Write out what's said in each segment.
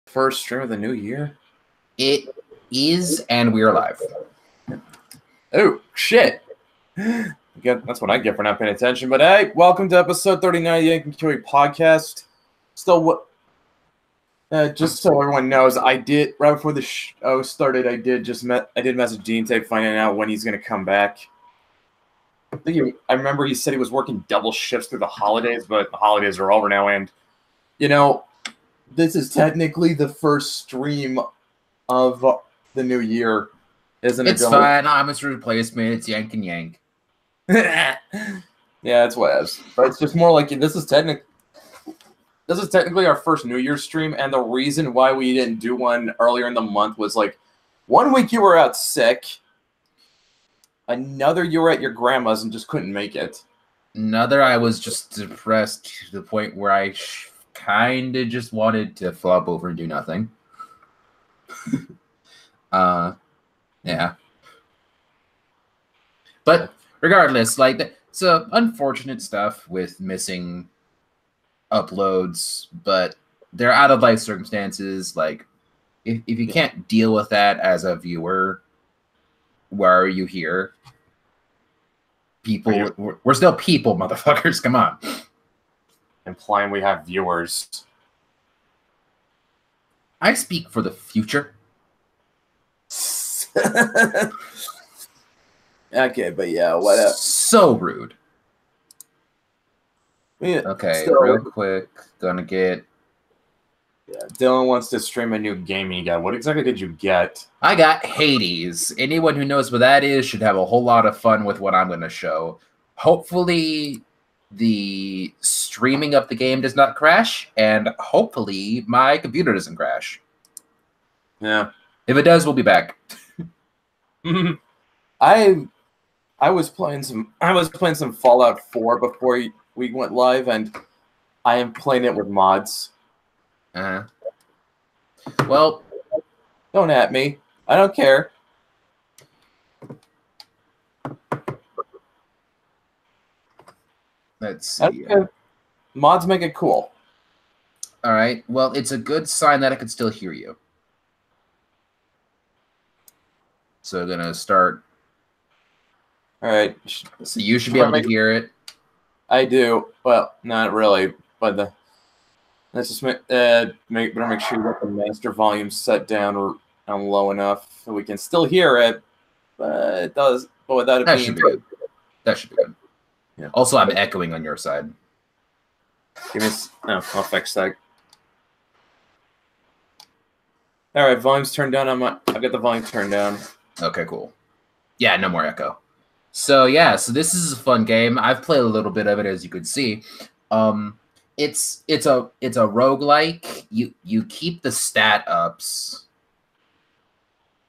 First stream of the new year? It is, and we're live. Oh, shit. That's what I get for not paying attention. But hey, welcome to episode 39 of the Yank and Kiwi podcast. Just so everyone knows, I did, right before the show started, I did message Dean Tape finding out when he's going to come back. I remember he said he was working double shifts through the holidays, but the holidays are over now, and, you know, this is technically the first stream of the new year, isn't it? It's fine. I'm his replacement. It's Yank and Yank. Yeah, it's whatevs. But it's just more like this is technically our first New Year's stream, and the reason why we didn't do one earlier in the month was like 1 week you were out sick, another you were at your grandma's and just couldn't make it. Another I was just depressed to the point where I kind of just wanted to flop over and do nothing. Yeah. But regardless, like, so unfortunate stuff with missing uploads, but they're out of life circumstances. Like, if you can't deal with that as a viewer, why are you here? People, we're still people, motherfuckers. Come on. Implying we have viewers. I speak for the future. Okay, but yeah, whatever. So rude. Yeah, okay, so, real quick, gonna get... Yeah, Dylan wants to stream a new game he got. What exactly did you get? I got Hades. Anyone who knows what that is should have a whole lot of fun with what I'm going to show. Hopefully, the streaming of the game does not crash, and hopefully, my computer doesn't crash. Yeah. If it does, we'll be back. I was playing some Fallout 4 before we went live, and I am playing it with mods. Well, don't at me. I don't care. Let's see. Mods make it cool. All right. Well, it's a good sign that I can still hear you. So I'm gonna start. All right. So you should be able to hear it. I do. Well, not really, but let's just better make sure you got the master volume set down low enough so we can still hear it. But it does. But without it that being should be good. That should be good. Yeah. Also, I'm echoing on your side. Give me. I'll fix that. All right, volume's turned down. I've got the volume turned down. Okay, cool. Yeah, no more echo. So yeah, so this is a fun game. I've played a little bit of it, as you could see. It's a roguelike. You keep the stat ups,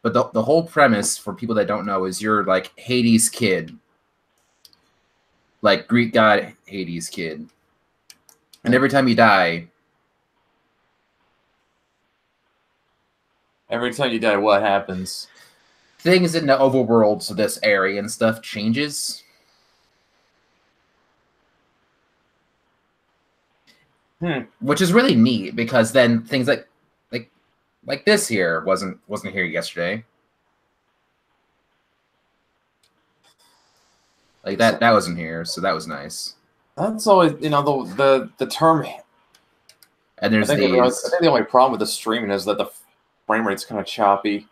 but the whole premise for people that don't know is you're like Hades' kid, like Greek god Hades' kid, and every time you die. Every time you die, what happens? Things in the overworld, so this area and stuff changes. Which is really neat because then things like this here wasn't here yesterday. Like that wasn't here, so that was nice. That's always the term. And there's I think the only problem with the streaming is that the frame rate's kind of choppy.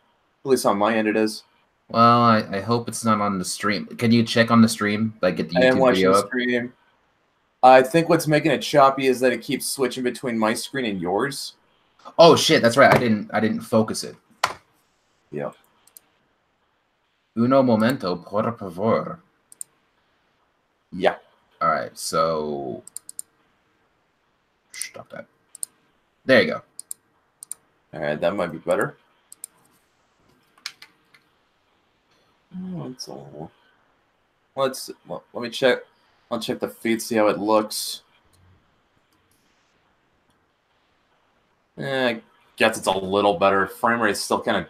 At least on my end, it is. Well, I hope it's not on the stream. Can you check on the stream? Like, get the YouTube video up? Stream. I think what's making it choppy is that it keeps switching between my screen and yours. Oh shit, that's right. I didn't focus it. Yeah. Uno momento, por favor. Yeah. All right, so stop that. There you go. All right, that might be better. Let me check. I'll check the feed, see how it looks. I guess it's a little better. Frame rate's still kind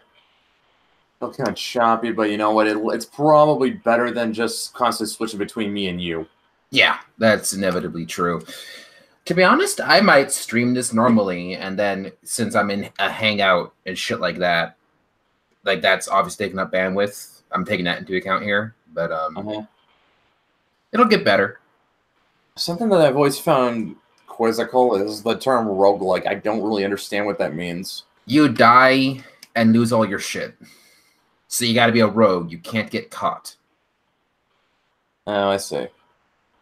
of choppy, but you know what? It's probably better than just constantly switching between me and you. Yeah, that's inevitably true. To be honest, I might stream this normally, and then since I'm in a hangout and shit like that, like that's obviously taking up bandwidth. I'm taking that into account here, but it'll get better. Something that I've always found quizzical is the term roguelike. I don't really understand what that means. You die and lose all your shit. So you got to be a rogue. You can't get caught. Oh, I see.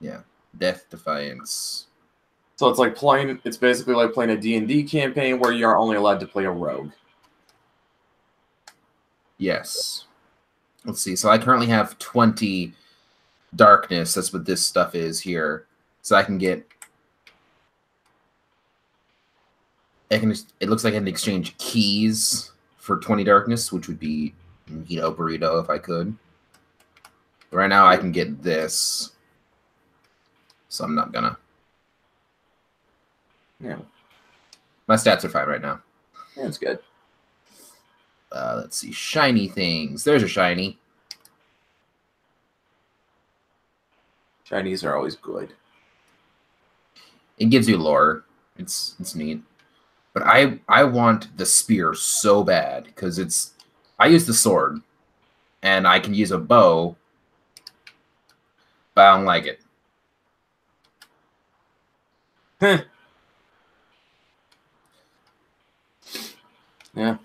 Yeah. Death Defiance. So it's like playing. It's basically like playing a D&D campaign where you're only allowed to play a rogue. Yes. Let's see. So I currently have 20 darkness. That's what this stuff is here. So I can get. It looks like I can exchange keys for 20 darkness, which would be burrito if I could. Right now I can get this. So I'm not gonna. Yeah. My stats are fine right now. Yeah, it's good. Let's see. Shiny things. There's a shiny. Chinese are always good. It gives you lore. It's neat. But I want the spear so bad because I use the sword and I can use a bow, but I don't like it. Yeah.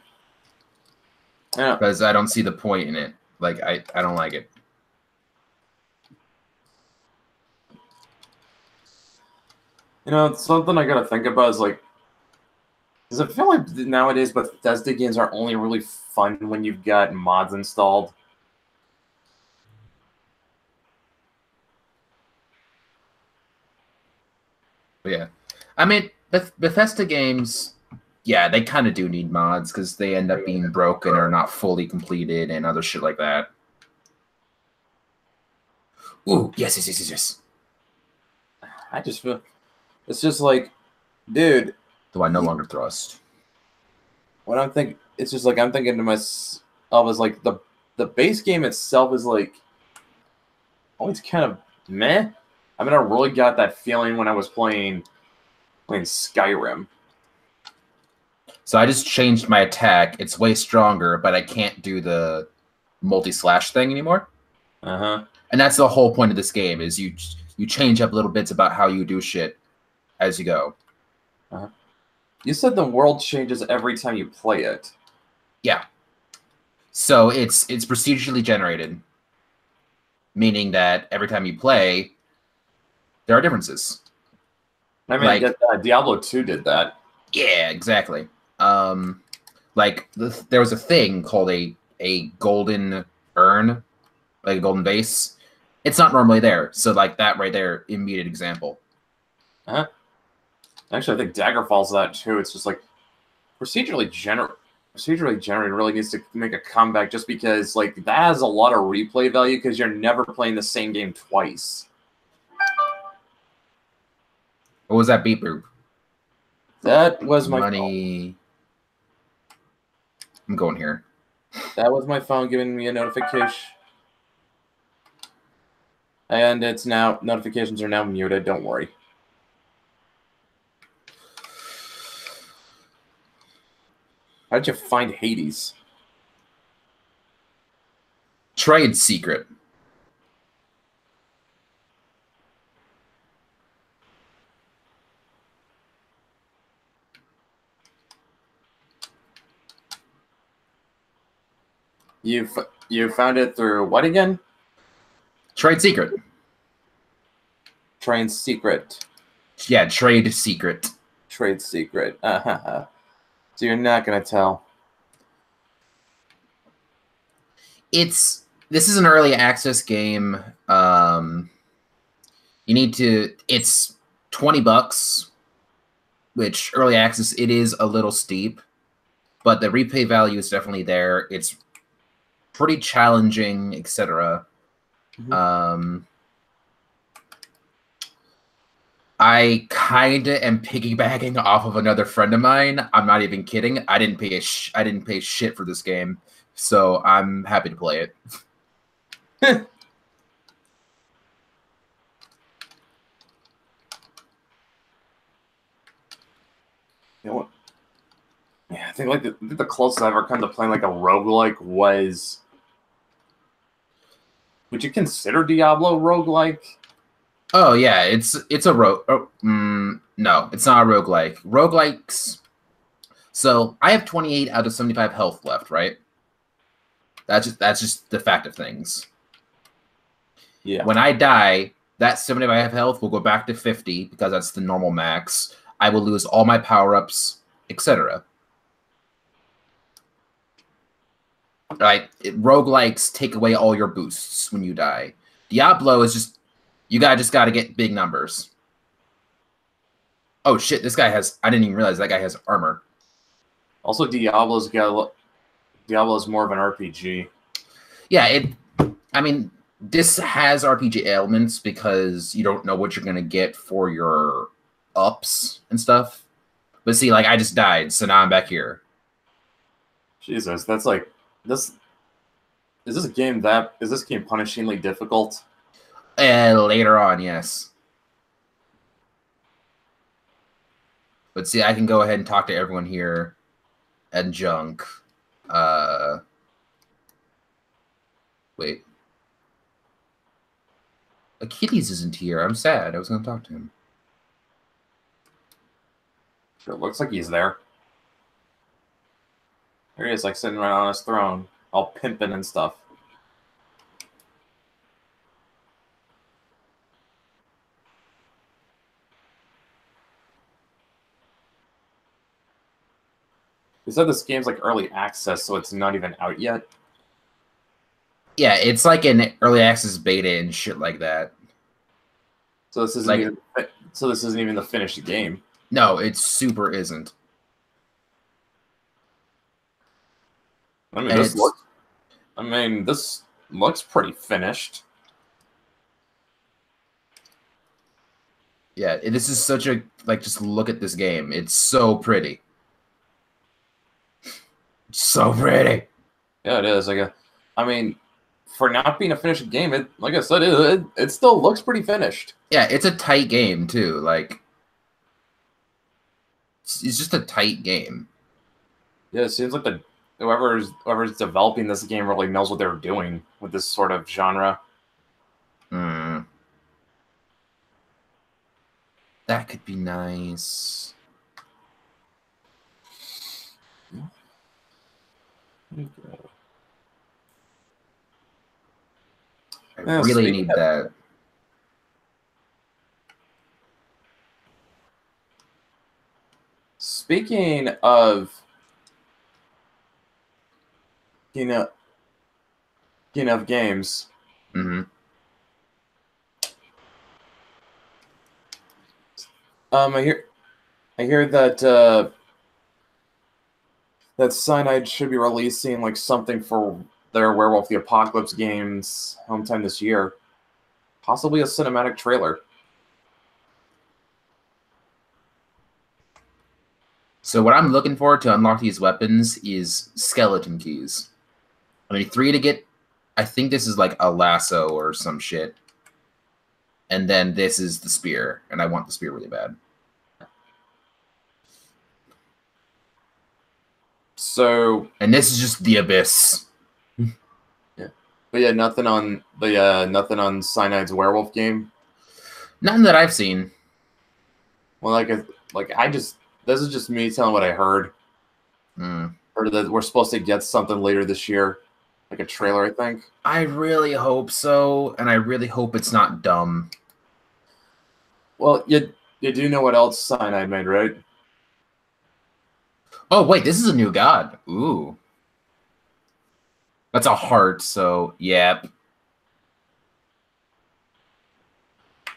Because I don't see the point in it. Like I don't like it. Something I gotta think about is like, does it feel like nowadays Bethesda games are only really fun when you've got mods installed? But yeah. I mean, Bethesda games, yeah, they kind of do need mods because they end up being broken or not fully completed and other shit like that. Ooh, yes. I just feel it's just like, dude. Do I no longer thrust? What I'm thinking, it's just like I'm thinking to myself is like the base game itself is like always kind of meh. I mean, I really got that feeling when I was playing Skyrim. So I just changed my attack. It's way stronger, but I can't do the multi-slash thing anymore. Uh-huh. And that's the whole point of this game is you change up little bits about how you do shit as you go. Uh-huh. You said the world changes every time you play it. Yeah. So it's procedurally generated, meaning that every time you play, there are differences. I mean, Diablo 2 did that. Yeah, exactly. Like there was a thing called a golden urn, like a golden vase. It's not normally there, so like that right there, immediate example. Uh-huh. Actually, I think Daggerfall's that too. It's just like procedurally generated really needs to make a comeback just because like that has a lot of replay value because you're never playing the same game twice. What was that beep boop? That was my money. I'm going here. That was my phone giving me a notification. And it's now notifications are now muted, don't worry. How'd you find Hades? Trade secret. You found it through what again? Trade secret. Trade secret. Yeah, trade secret. Trade secret. So you're not gonna tell. This is an early access game. You need to. It's $20, which early access it is a little steep, but the replay value is definitely there. It's pretty challenging, etc. Mm-hmm. I kind of am piggybacking off of another friend of mine. I'm not even kidding. I didn't pay shit for this game, so I'm happy to play it. You know what? Yeah, I think like the closest I've ever come to playing like a roguelike was. Would you consider Diablo roguelike? Oh yeah, it's a rogue. No, it's not a roguelike. Roguelikes. So I have 28 out of 75 health left, right? That's just the fact of things. Yeah. When I die, that 75 health will go back to 50 because that's the normal max. I will lose all my power-ups, etc. Right? Roguelikes take away all your boosts when you die. Diablo is just you just gotta get big numbers. Oh shit, this guy has I didn't even realize that guy has armor. Also, Diablo's more of an RPG. Yeah, I mean, this has RPG elements because you don't know what you're gonna get for your ups and stuff. But see, like I just died, so now I'm back here. Jesus, that's like this. Is this game punishingly difficult? Later on, yes. But see, I can go ahead and talk to everyone here and junk. Wait. Achilles isn't here. I'm sad. I was going to talk to him. It looks like he's there. There he is, like sitting right on his throne, all pimping and stuff. He said this game's like early access, so it's not even out yet. Yeah, it's like an early access beta and shit like that. So this isn't even the finished game. No, it super isn't. I mean, this looks pretty finished. Yeah, this is such a just look at this game. It's so pretty. So pretty. Yeah, it is. I mean, for not being a finished game, like I said, it still looks pretty finished. Yeah, it's a tight game too. Like, it's just a tight game. Yeah, it seems like whoever's developing this game really knows what they're doing with this sort of genre. Hmm. That could be nice. I really need that. Speaking of, games. Mm-hmm. I hear that that Cyanide should be releasing like something for their Werewolf the Apocalypse games sometime this year. Possibly a cinematic trailer. So what I'm looking for to unlock these weapons is skeleton keys. I mean, 3 to get. I think this is like a lasso or some shit. And then this is the spear, and I want the spear really bad. So, and this is just the abyss. Yeah, but yeah, nothing on Cyanide's Werewolf game. Nothing that I've seen. Well, this is just me telling what I heard. Or that we're supposed to get something later this year, like a trailer, I think. I really hope so, and I really hope it's not dumb. Well, you do know what else Cyanide made, right? Oh, wait, this is a new god. Ooh. That's a heart, so, yep.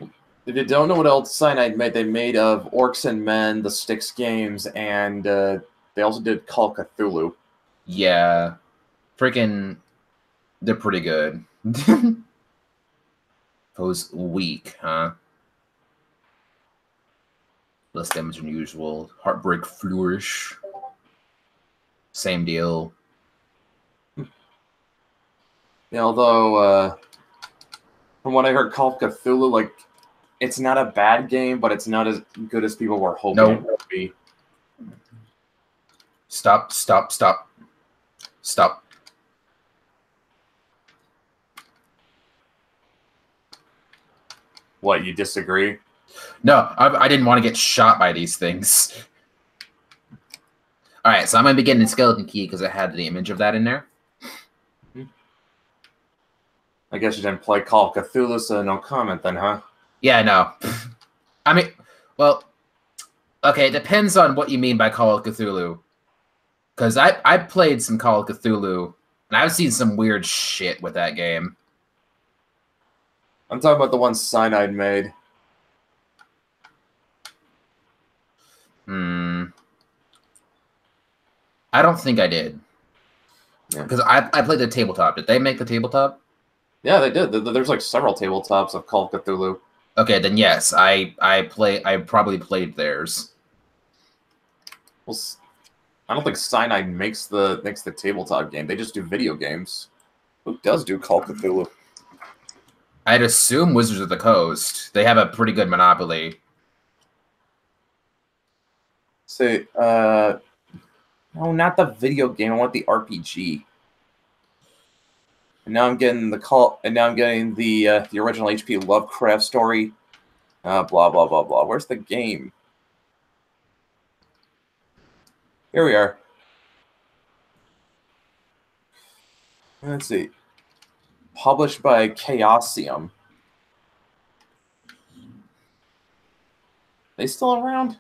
If you don't know what else Cyanide made, they made of Orcs and Men, the Styx games, and they also did Call Cthulhu. Yeah. Freaking, they're pretty good. Those weak, huh? Less damage than usual. Heartbreak Flourish. Same deal. Yeah, although, from what I heard, Call of Cthulhu, like, it's not a bad game, but it's not as good as people were hoping it would be. Stop, stop, stop. Stop. What, you disagree? No, I didn't want to get shot by these things. All right, so I'm going to be getting Skeleton Key because I had the image of that in there. I guess you didn't play Call of Cthulhu, so no comment then, huh? Yeah, no. I mean, well, okay, it depends on what you mean by Call of Cthulhu. Because I played some Call of Cthulhu, and I've seen some weird shit with that game. I'm talking about the one Cyanide made. I don't think I did. Yeah. Because I played the tabletop. Did they make the tabletop? Yeah, they did. There's like several tabletops of Call of Cthulhu. Okay, then yes, I probably played theirs. Well, I don't think Cyanide makes the tabletop game. They just do video games. Who does do Call of Cthulhu? I'd assume Wizards of the Coast. They have a pretty good monopoly. Say, no, not the video game. I want the RPG. And now I'm getting the the original H.P. Lovecraft story. Blah blah blah blah. Where's the game? Here we are. Let's see. Published by Chaosium. They still around?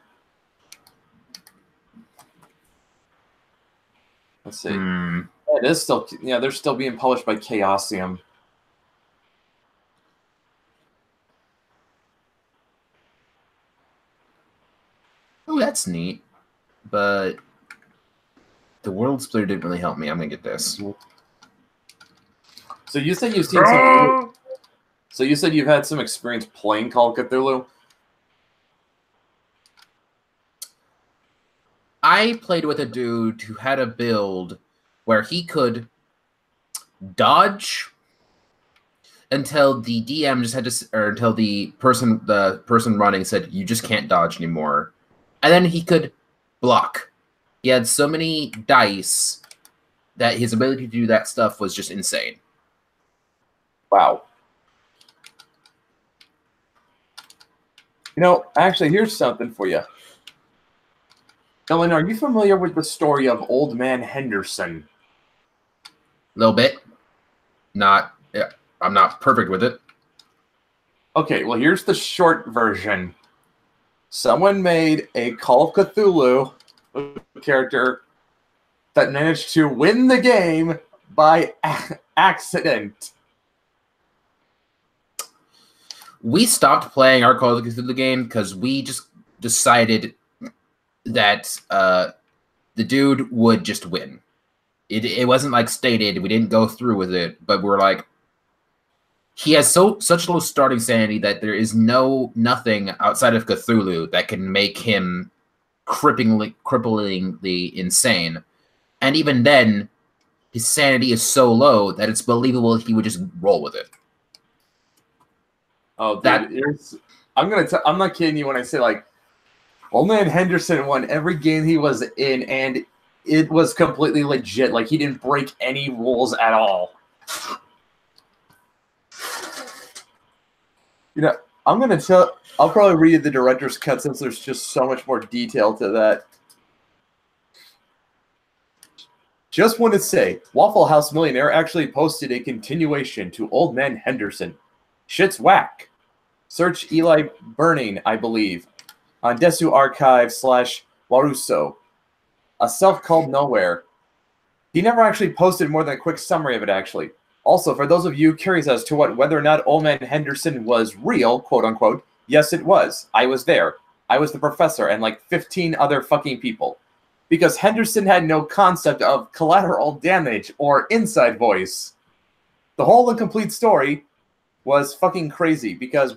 Let's see. Yeah, it is still. Yeah, they're still being published by Chaosium. Oh, that's neat. But the World Splitter didn't really help me. I'm gonna get this. So you said you've seen some. So you said you've had some experience playing Call of Cthulhu? I played with a dude who had a build where he could dodge until the DM just had to, or until the person running said you just can't dodge anymore, and then he could block. He had so many dice that his ability to do that stuff was just insane. Wow. You know, actually, here's something for you. Ellen, are you familiar with the story of Old Man Henderson? A little bit. Not. Yeah, I'm not perfect with it. Okay, well, here's the short version. Someone made a Call of Cthulhu character that managed to win the game by accident. We stopped playing our Call of Cthulhu game because we just decided that the dude would just win. It wasn't like stated. We didn't go through with it, but we're like, he has such low starting sanity that there is nothing outside of Cthulhu that can make him cripplingly insane. And even then, his sanity is so low that it's believable he would just roll with it. Oh, dude, I'm not kidding you when I say, like, Old Man Henderson won every game he was in, and it was completely legit. Like, he didn't break any rules at all. You know, I'll probably read the director's cut since there's just so much more detail to that. Just want to say, Waffle House Millionaire actually posted a continuation to Old Man Henderson. Shit's whack. Search Eli Burning, I believe, on Desu Archive /Waruso, a self-called nowhere. He never actually posted more than a quick summary of it, actually. Also, for those of you curious as to whether or not Old Man Henderson was real, quote-unquote, yes, it was. I was there. I was the professor and like 15 other fucking people. Because Henderson had no concept of collateral damage or inside voice. The whole incomplete story was fucking crazy because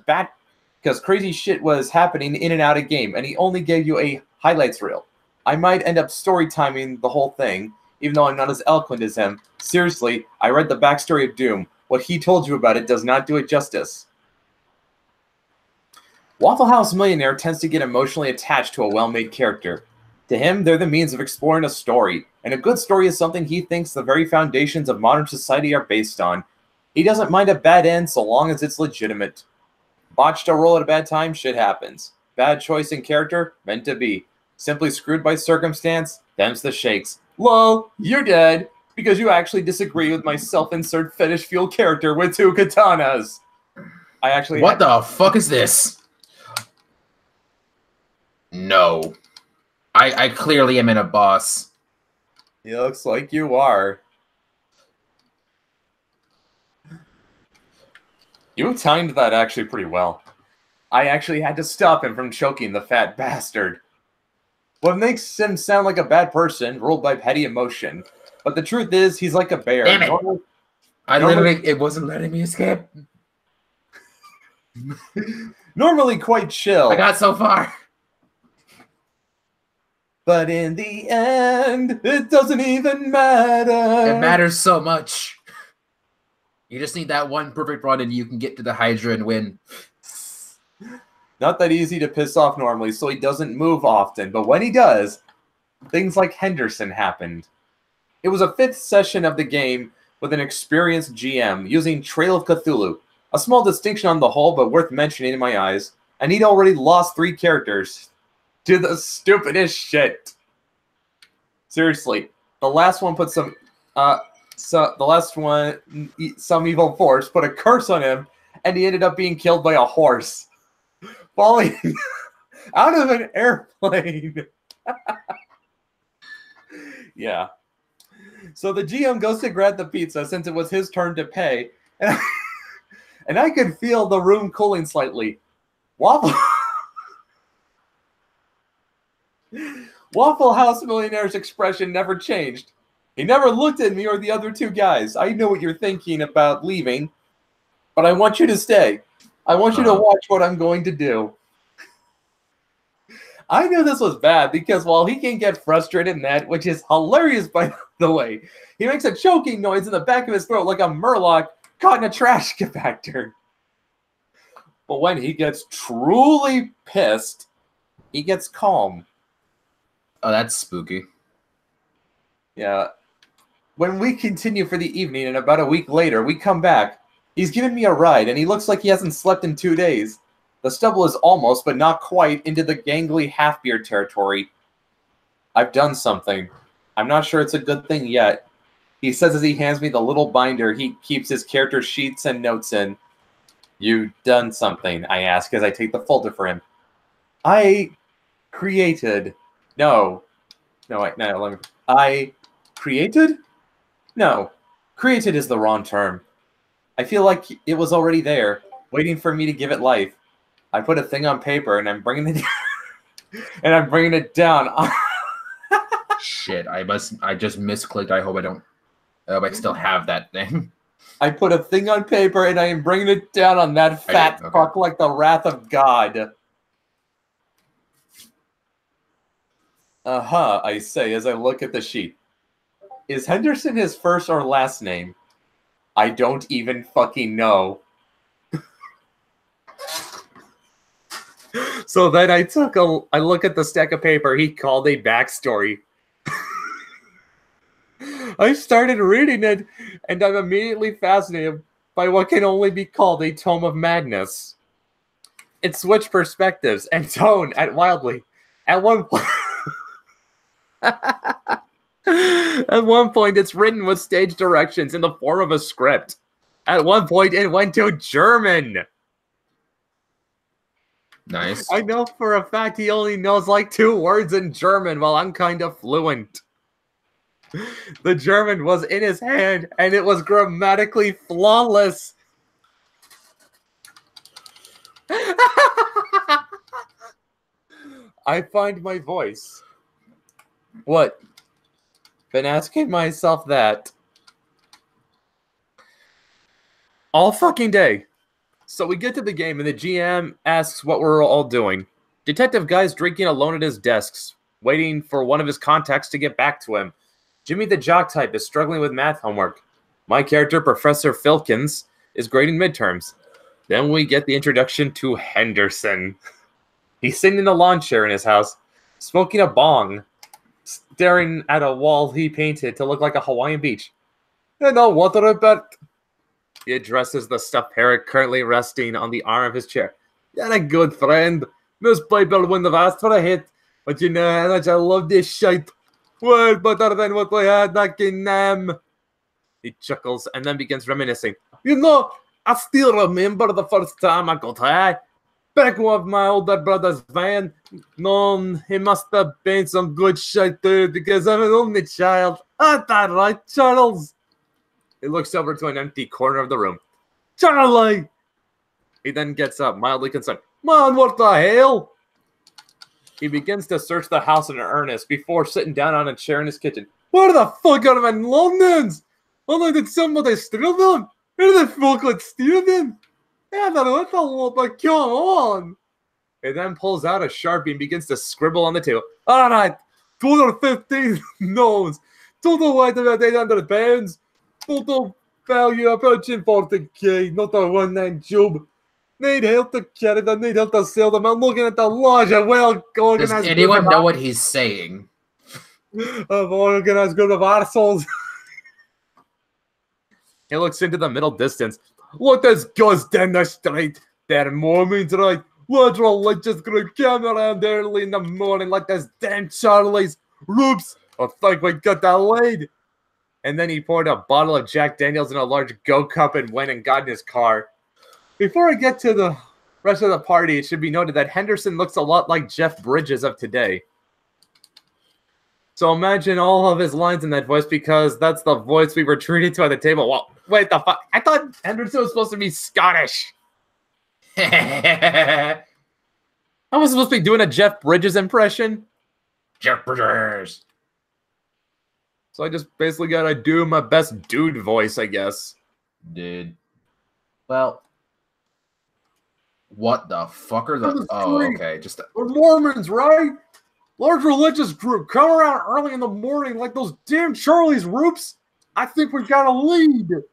crazy shit was happening in and out of game, and he only gave you a highlights reel. I might end up story timing the whole thing, even though I'm not as eloquent as him. Seriously, I read the backstory of Doom. What he told you about it does not do it justice. Waffle House Millionaire tends to get emotionally attached to a well-made character. To him, they're the means of exploring a story, and a good story is something he thinks the very foundations of modern society are based on. He doesn't mind a bad end so long as it's legitimate. Botched a roll at a bad time, shit happens. Bad choice in character, meant to be. Simply screwed by circumstance, them's the shakes. Lol, you're dead, because you actually disagree with my self-insert fetish fuel character with 2 katanas. I actually What the fuck is this? No. I clearly am in a boss. It looks like you are. You timed that actually pretty well. I actually had to stop him from choking the fat bastard. What makes him sound like a bad person, ruled by petty emotion. But the truth is, he's like a bear. Damn it! It wasn't letting me escape. Normally quite chill. I got so far. But in the end, it doesn't even matter. It matters so much. You just need that one perfect run and you can get to the Hydra and win. Not that easy to piss off normally, so he doesn't move often. But when he does, things like Henderson happened. It was a 5th session of the game with an experienced GM using Trail of Cthulhu. A small distinction on the whole, but worth mentioning in my eyes. And he'd already lost 3 characters to the stupidest shit. Seriously, the last one put some evil force put a curse on him, and he ended up being killed by a horse, falling out of an airplane. Yeah. So the GM goes to grab the pizza since it was his turn to pay, and I could feel the room cooling slightly. Waffle House Millionaire's expression never changed. He never looked at me or the other 2 guys. I know what you're thinking about leaving, but I want you to stay. I want you to watch what I'm going to do. I knew this was bad because while he can get frustrated and mad, which is hilarious by the way, he makes a choking noise in the back of his throat like a murloc caught in a trash compactor. But when he gets truly pissed, he gets calm. Oh, that's spooky. Yeah. When we continue for the evening and about a week later, we come back. He's given me a ride, and he looks like he hasn't slept in 2 days. The stubble is almost, but not quite, into the gangly half-beard territory. I've done something. I'm not sure it's a good thing yet. He says as he hands me the little binder he keeps his character sheets and notes in. You done something, I ask as I take the folder for him. I created... No, let me... I created? No, created is the wrong term. I feel like it was already there, waiting for me to give it life. I put a thing on paper and I'm bringing it down. Shit, I just misclicked. I hope I still have that thing. I put a thing on paper and I am bringing it down on that fat fuck like the wrath of God. I say as I look at the sheet. Is Henderson his first or last name? I don't even fucking know. So then I look at the stack of paper he called a backstory. I started reading it, and I'm immediately fascinated by what can only be called a tome of madness. It switched perspectives and tone wildly. At one point... At one point, it's written with stage directions in the form of a script. At one point, it went to German. Nice. I know for a fact he only knows like 2 words in German, while I'm kind of fluent. The German was in his hand, and it was grammatically flawless. I find my voice. What? Been asking myself that all fucking day. So we get to the game and the GM asks what we're all doing. Detective Guy's drinking alone at his desks, waiting for one of his contacts to get back to him. Jimmy the jock type is struggling with math homework. My character, Professor Filkins, is grading midterms. Then we get the introduction to Henderson. He's sitting in the lawn chair in his house, smoking a bong. staring at a wall he painted to look like a Hawaiian beach. And I'll water a bit. He addresses the stuffed parrot currently resting on the arm of his chair. You're a good friend. Most people wouldn't have asked for a hit, but you know how much I love this shite. Well, better than what we had back in Nam. He chuckles and then begins reminiscing. You know, I still remember the first time I got high. Back of my older brother's van. No, he must have been some good shit, dude, because I'm an only child. Ain't that right, Charles? He looks over to an empty corner of the room. Charlie! He then gets up, mildly concerned. Man, what the hell? He begins to search the house in earnest before sitting down on a chair in his kitchen. Where the fuck are my Londons? Only did somebody steal them? Where the fuck would steal them? Yeah, but come on. He then pulls out a Sharpie and begins to scribble on the table. Alright, 215 no's. Total weight about 800 pounds. Total value approaching 40k. Not a one-nine job. Need help to carry them, need help to sell them. I'm looking at the large and well-organized... Does anyone know what he's saying? Of organized group of arseholes. He looks into the middle distance. Look, there's ghosts down the street. They're Mormons, right? Large religious group come around early in the morning like there's damn Charlie's. Roops, I think we got that lead. And then he poured a bottle of Jack Daniels in a large Go cup and went and got in his car. Before I get to the rest of the party, it should be noted that Henderson looks a lot like Jeff Bridges of today. So imagine all of his lines in that voice because that's the voice we were treated to at the table. Well, wait, the fuck? I thought Henderson was supposed to be Scottish. I was supposed to be doing a Jeff Bridges impression. Jeff Bridges. So I just basically gotta do my best dude voice, I guess. Dude. Well... What the fuck are the... Oh, okay. Just... We're Mormons, right? Large religious group. Come around early in the morning like those damn Charlie's Roops. I think we've got a lead. Does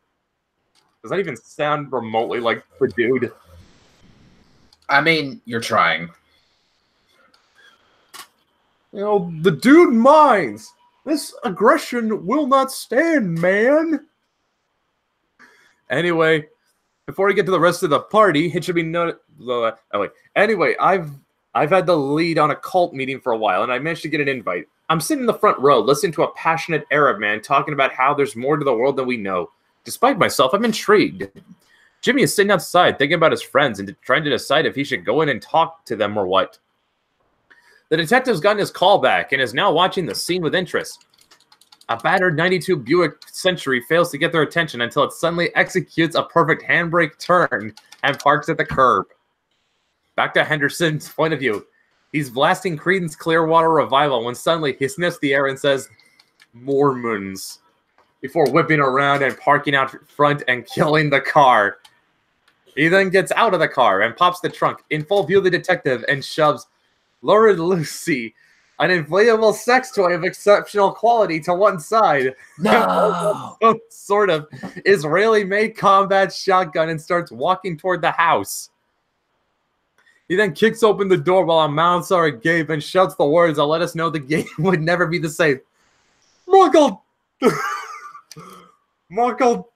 that even sound remotely like the dude? I mean, you're trying. You know, the dude minds. This aggression will not stand, man. Anyway... Before we get to the rest of the party, it should be noted. Anyway, I've had the lead on a cult meeting for a while, and I managed to get an invite. I'm sitting in the front row, listening to a passionate Arab man talking about how there's more to the world than we know. Despite myself, I'm intrigued. Jimmy is sitting outside, thinking about his friends and trying to decide if he should go in and talk to them or what. The detective's gotten his call back and is now watching the scene with interest. A battered 92 Buick Century fails to get their attention until it suddenly executes a perfect handbrake turn and parks at the curb. Back to Henderson's point of view. He's blasting Creedence Clearwater Revival when suddenly he sniffs the air and says, Mormons, before whipping around and parking out front and killing the car. He then gets out of the car and pops the trunk in full view of the detective and shoves Laura Lucy, an inflatable sex toy of exceptional quality, to one side. No! Sort of Israeli-made combat shotgun and starts walking toward the house. He then kicks open the door while our mouths are agape and shouts the words that let us know the game would never be the same. Michael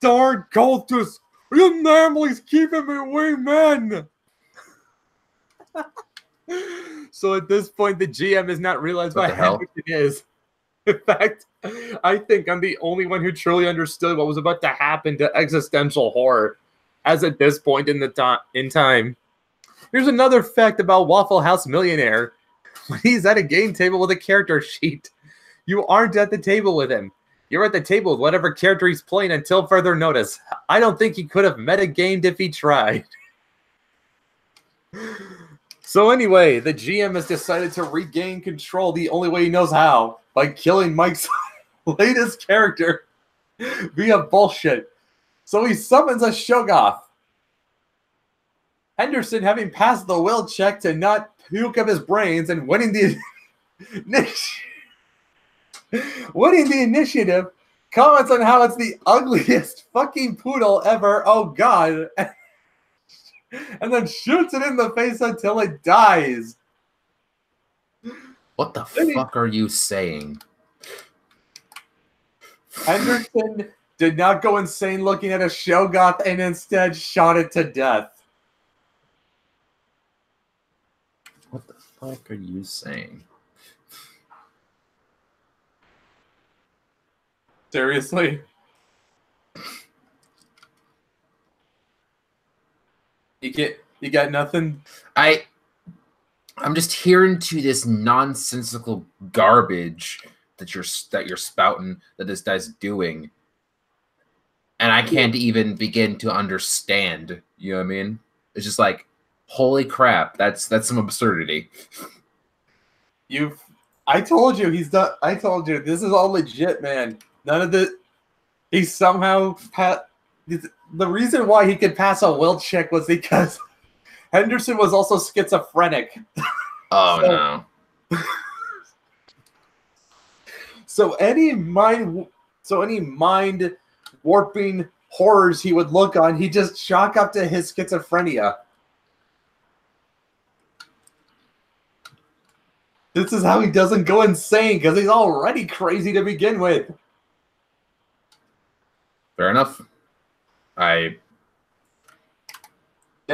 darn cultist! You Namely's keeping me wee men! So at this point, the GM has not realized what Henderson is. In fact, I think I'm the only one who truly understood what was about to happen to existential horror, as at this point in time. Here's another fact about Waffle House Millionaire. When he's at a game table with a character sheet, you aren't at the table with him. You're at the table with whatever character he's playing until further notice. I don't think he could have metagamed if he tried. So anyway, the GM has decided to regain control the only way he knows how, by killing Mike's latest character via bullshit. So he summons a Shoggoth. Henderson, having passed the will check to not puke up his brains and winning the initiative, comments on how it's the ugliest fucking poodle ever. Oh god. And then shoots it in the face until it dies. What the fuck are you saying? Henderson did not go insane looking at a Shogoth and instead shot it to death. What the fuck are you saying? Seriously? You got nothing? I'm just hearing to this nonsensical garbage that you're spouting that this guy's doing, and I can't even begin to understand. You know what I mean? It's just like, holy crap, that's some absurdity. I told you I told you this is all legit, man. None of the he somehow the reason why he could pass a will check was because Henderson was also schizophrenic. Oh no. So any mind warping horrors he would look on, he just chalk up to his schizophrenia. This is how he doesn't go insane, because he's already crazy to begin with. Fair enough. Then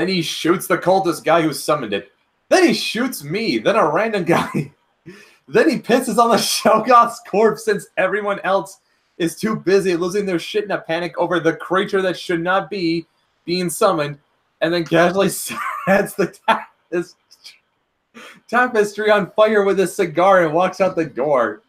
he shoots the cultist guy who summoned it. Then he shoots me. Then a random guy. Then he pisses on the Shogoth's corpse since everyone else is too busy losing their shit in a panic over the creature that should not be being summoned, and then casually sets the tapestry on fire with a cigar and walks out the door.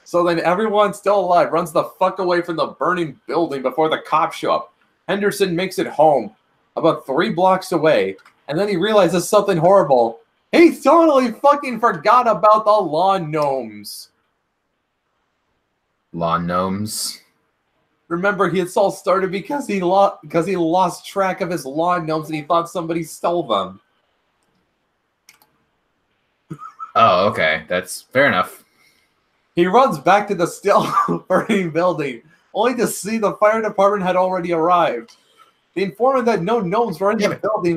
So then everyone still alive runs the fuck away from the burning building before the cops show up. Henderson makes it home, about 3 blocks away, and then he realizes something horrible. He totally fucking forgot about the lawn gnomes. Lawn gnomes? Remember, it's all started because he lost track of his lawn gnomes and he thought somebody stole them. Oh, okay. That's fair enough. He runs back to the still burning building, only to see the fire department had already arrived. They inform him that no gnomes were in the building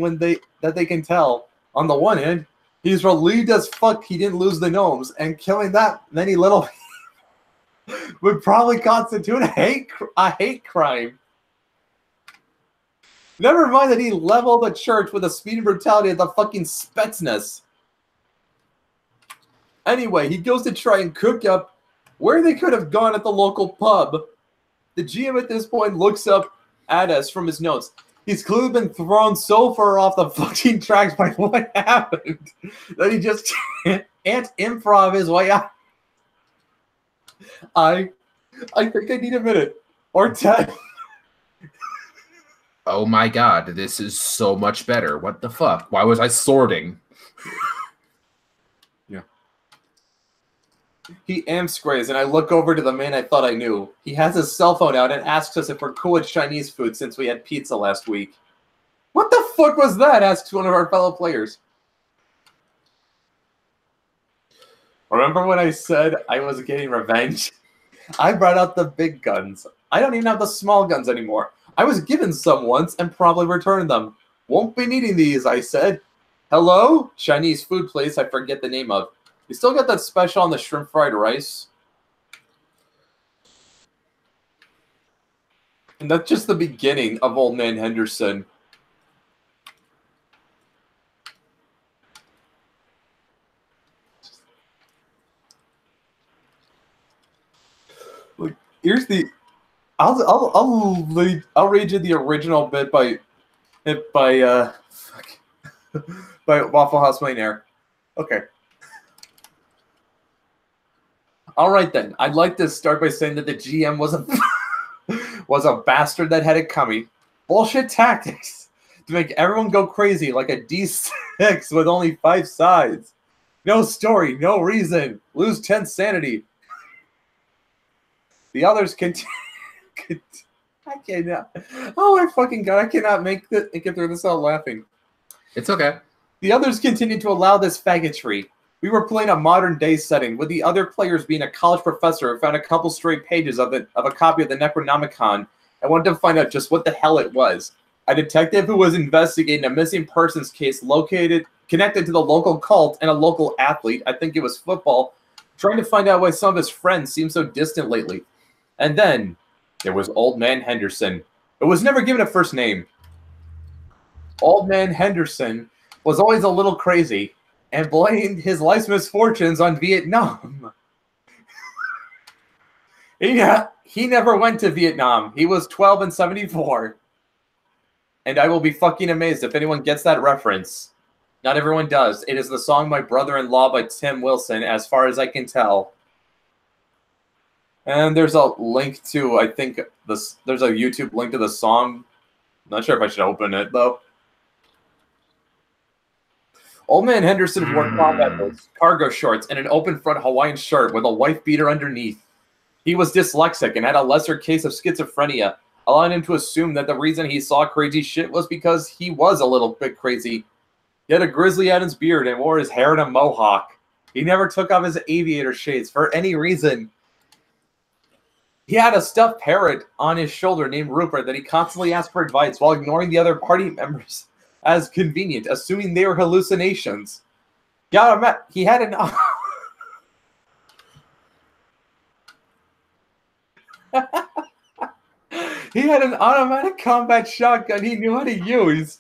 that they can tell. On the one hand, he's relieved as fuck he didn't lose the gnomes, and killing that many little would probably constitute a hate crime. Never mind that he leveled the church with the speed and brutality of the fucking Spetsnaz. Anyway, he goes to try and cook up where they could have gone at the local pub. The GM at this point looks up at us from his notes. He's clearly been thrown so far off the fucking tracks by what happened that he just can't improv his way out. I think I need a minute or 10. Oh my god, this is so much better. What the fuck? Why was I sorting? Yeah. He amscrays, and I look over to the man I thought I knew. He has his cell phone out and asks us if we're cool with Chinese food since we had pizza last week. What the fuck was that? Asks one of our fellow players. Remember when I said I was getting revenge? I brought out the big guns. I don't even have the small guns anymore. I was given some once and probably returned them. Won't be needing these, I said. Hello? Chinese food place I forget the name of. You still got that special on the shrimp fried rice? And that's just the beginning of Old Man Henderson. Like, here's the. I'll read you the original bit by Waffle House Millionaire. Okay. All right then. I'd like to start by saying that the GM was a bastard that had it coming. Bullshit tactics to make everyone go crazy like a D6 with only 5 sides. No story, no reason. Lose 10 sanity. The others continue. I cannot. Oh my fucking god! I cannot get through this without laughing. It's okay. The others continued to allow this faggotry. We were playing a modern day setting, with the other players being a college professor who found a couple stray pages of a copy of the Necronomicon and wanted to find out just what the hell it was. A detective who was investigating a missing persons case connected to the local cult and a local athlete, I think it was football, trying to find out why some of his friends seem so distant lately. And then there was Old Man Henderson, who was never given a first name. Old Man Henderson was always a little crazy and blamed his life's misfortunes on Vietnam. He never went to Vietnam. He was 12 and 74. And I will be fucking amazed if anyone gets that reference. Not everyone does. It is the song My Brother-in-Law by Tim Wilson, as far as I can tell. And there's a link to, I think, there's a YouTube link to the song. Not sure if I should open it, though. Old Man Henderson wore combat boots, cargo shorts, and an open-front Hawaiian shirt with a wife beater underneath. He was dyslexic and had a lesser case of schizophrenia, allowing him to assume that the reason he saw crazy shit was because he was a little bit crazy. He had a Grizzly Adams beard and wore his hair in a mohawk. He never took off his aviator shades for any reason. He had a stuffed parrot on his shoulder named Rupert that he constantly asked for advice while ignoring the other party members as convenient, assuming they were hallucinations. Yeah, he had an... He had an automatic combat shotgun he knew how to use.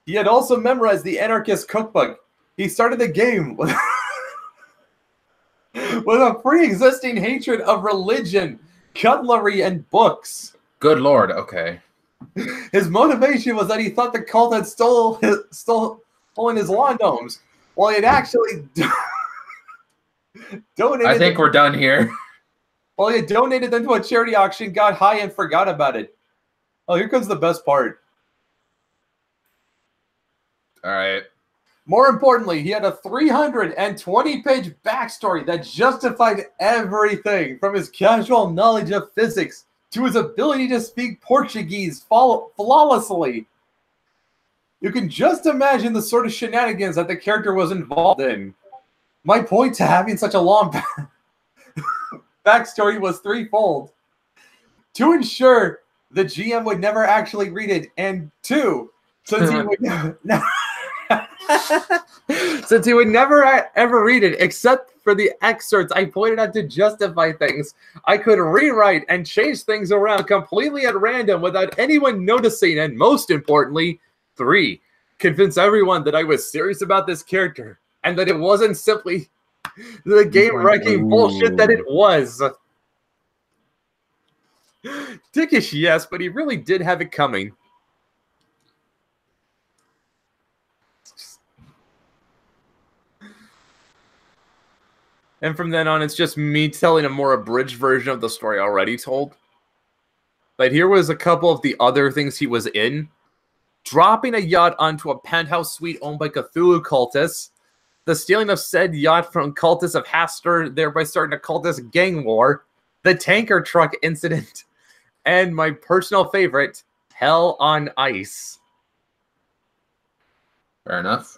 He had also memorized the Anarchist Cookbook. He started the game with, with a pre-existing hatred of religion, cutlery, and books. Good Lord, okay. His motivation was that he thought the cult had stolen his lawn gnomes, while he had actually donated. I think we're done here. Well, he had donated them to a charity auction, got high, and forgot about it. Oh, here comes the best part. All right. More importantly, he had a 320-page backstory that justified everything, from his casual knowledge of physics to his ability to speak Portuguese flawlessly. You can just imagine the sort of shenanigans that the character was involved in. My point to having such a long backstory was threefold. To ensure the GM would never actually read it, and two, since he would since he would never ever read it except for the excerpts I pointed out to justify things, I could rewrite and change things around completely at random without anyone noticing, and most importantly, three, convince everyone that I was serious about this character and that it wasn't simply the game-wrecking bullshit that it was. Dickish, yes, but he really did have it coming. And from then on, it's just me telling a more abridged version of the story already told. But here was a couple of the other things he was in. Dropping a yacht onto a penthouse suite owned by Cthulhu cultists. The stealing of said yacht from cultists of Hastur, thereby starting a cultist gang war. The tanker truck incident. And my personal favorite, Hell on Ice. Fair enough.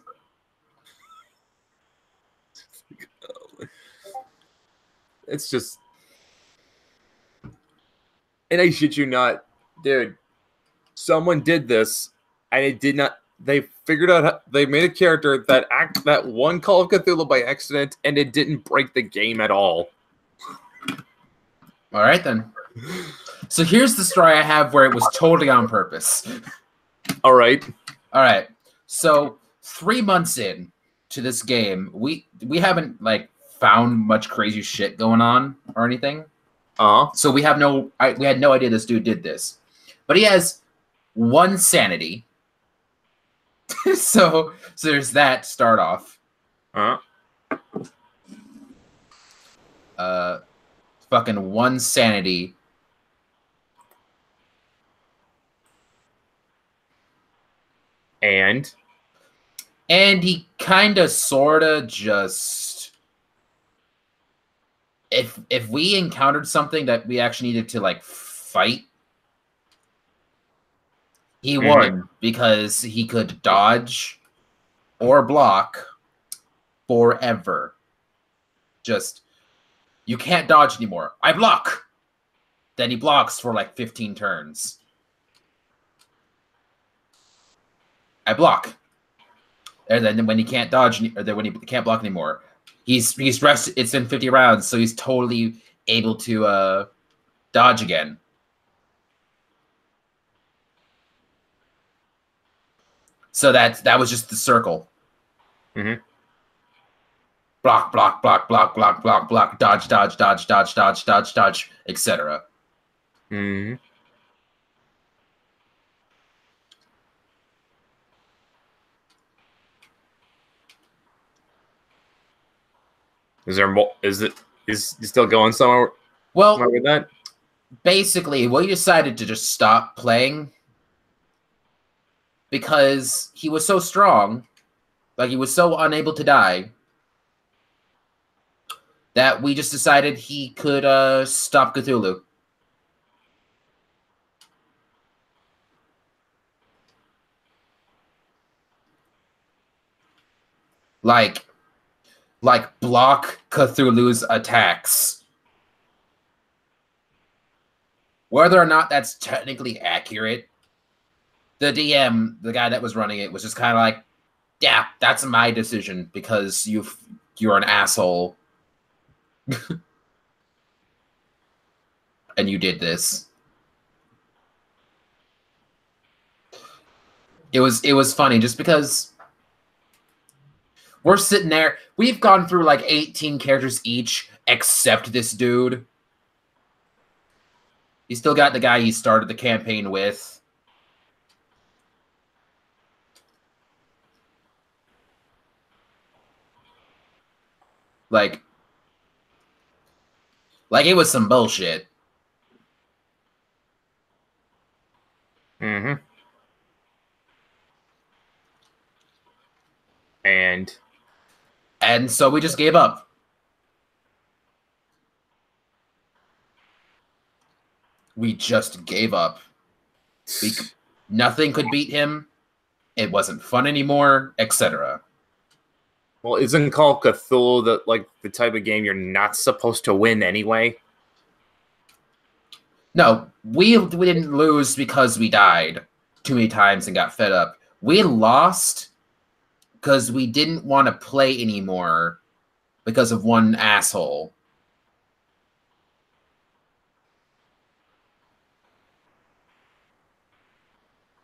It's just... And I shit you not, dude. Someone did this, and it did not... They figured out... They made a character that won Call of Cthulhu by accident, and it didn't break the game at all. All right, then. So here's the story I have where it was totally on purpose. All right. All right. So 3 months in to this game, we haven't, like, found much crazy shit going on or anything. So we had no idea this dude did this. But he has 1 sanity. so there's that to start off. Fucking 1 sanity. And he kind of sort of just... If we encountered something that we actually needed to, like, fight, he won because he could dodge or block forever. Just, you can't dodge anymore. I block! Then he blocks for, like, 15 turns. I block. And then when he can't dodge, or then when he can't block anymore, he's rested. It's been 50 rounds, so he's totally able to dodge again. So that was just the circle. Mm-hmm. Block, block, block, block, block, block, block, dodge, dodge, dodge, dodge, dodge, dodge, dodge, etc. Mm-hmm. Is there more? Is it still going somewhere? Well, with that? basically, we decided to just stop playing because he was so strong, like he was so unable to die, that we just decided he could stop Cthulhu. Like block Cthulhu's attacks. Whether or not that's technically accurate, the DM, the guy that was running it, was just kind of like, yeah, that's my decision because you're an asshole. And you did this. It was funny just because we're sitting there. We've gone through like 18 characters each, except this dude. He still got the guy he started the campaign with. Like it was some bullshit. Mm-hmm. And so we just gave up. We just gave up. Nothing could beat him. It wasn't fun anymore, etc. Well, isn't Call of Cthulhu the type of game you're not supposed to win anyway? No, we didn't lose because we died too many times and got fed up. We lost because we didn't want to play anymore because of one asshole.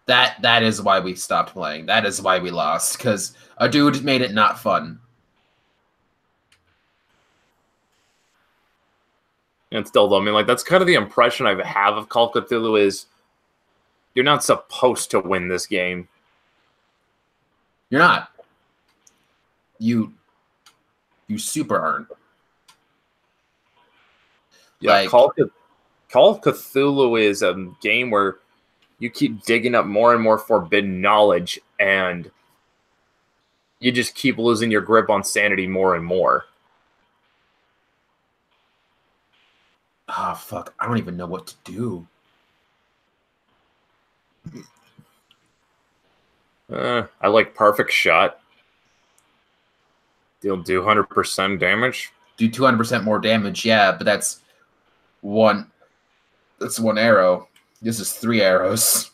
That is why we stopped playing. That is why we lost, because a dude made it not fun. And still, though, I mean, like, that's kind of the impression I have of Call of Cthulhu is you're not supposed to win this game. You're not. You super aren't. Yeah, like, Call of Cthulhu is a game where you keep digging up more and more forbidden knowledge, and you just keep losing your grip on sanity more and more. Ah, fuck. I don't even know what to do. I like Perfect Shot. You'll do 100% damage. Do 200% more damage, yeah, but that's one arrow. This is 3 arrows.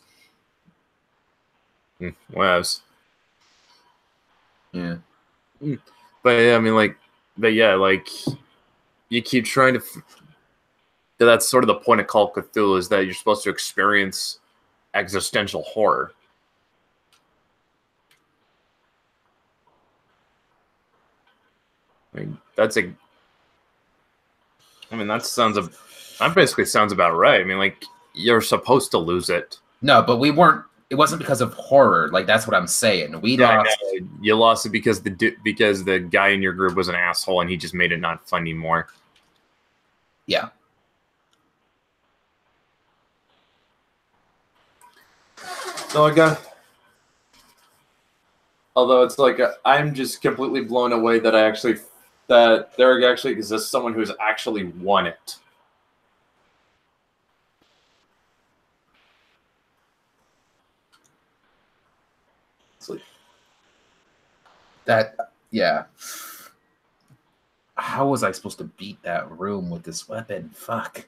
Webs. Yeah. But yeah, I mean, like, you keep trying to. That's sort of the point of Call of Cthulhu, is that you're supposed to experience existential horror. I mean, that basically sounds about right. I mean, like, you're supposed to lose it. No, but we weren't. It wasn't because of horror. Like, that's what I'm saying. We lost. You lost it because the guy in your group was an asshole and he just made it not fun anymore. Yeah. So although it's like I'm just completely blown away that there actually exists someone who's actually won it. It's like that. Yeah. How was I supposed to beat that room with this weapon? Fuck.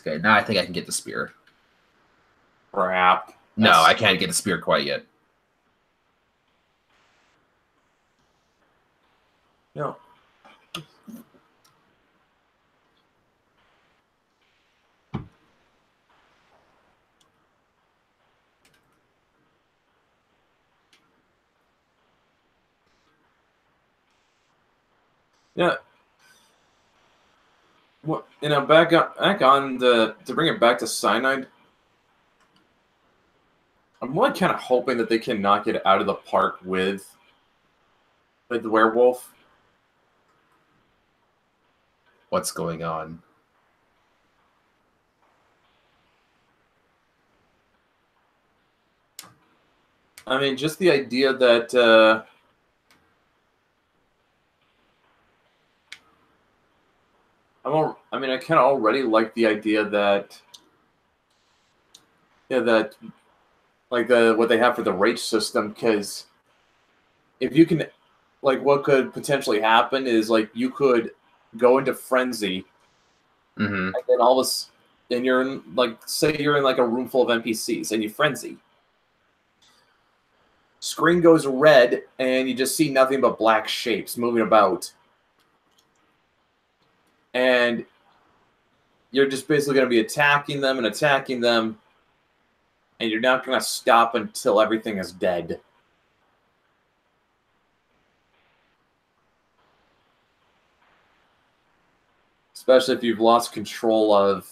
Okay, now I think I can get the spear. Crap. No, I can't get a spear quite yet. No. Yeah. What back on the to bring it back to cyanide. I'm really kind of hoping that they can knock it out of the park with the werewolf. What's going on? I mean, just the idea that I kind of already like the idea that like what they have for the rage system, because if you can, like, what could potentially happen is like you could go into frenzy, Mm-hmm. and then all this, and you're in, like, say you're in like a room full of NPCs and you frenzy. Screen goes red and you just see nothing but black shapes moving about. And you're just basically going to be attacking them and attacking them, and you're not going to stop until everything is dead. Especially if you've lost control of.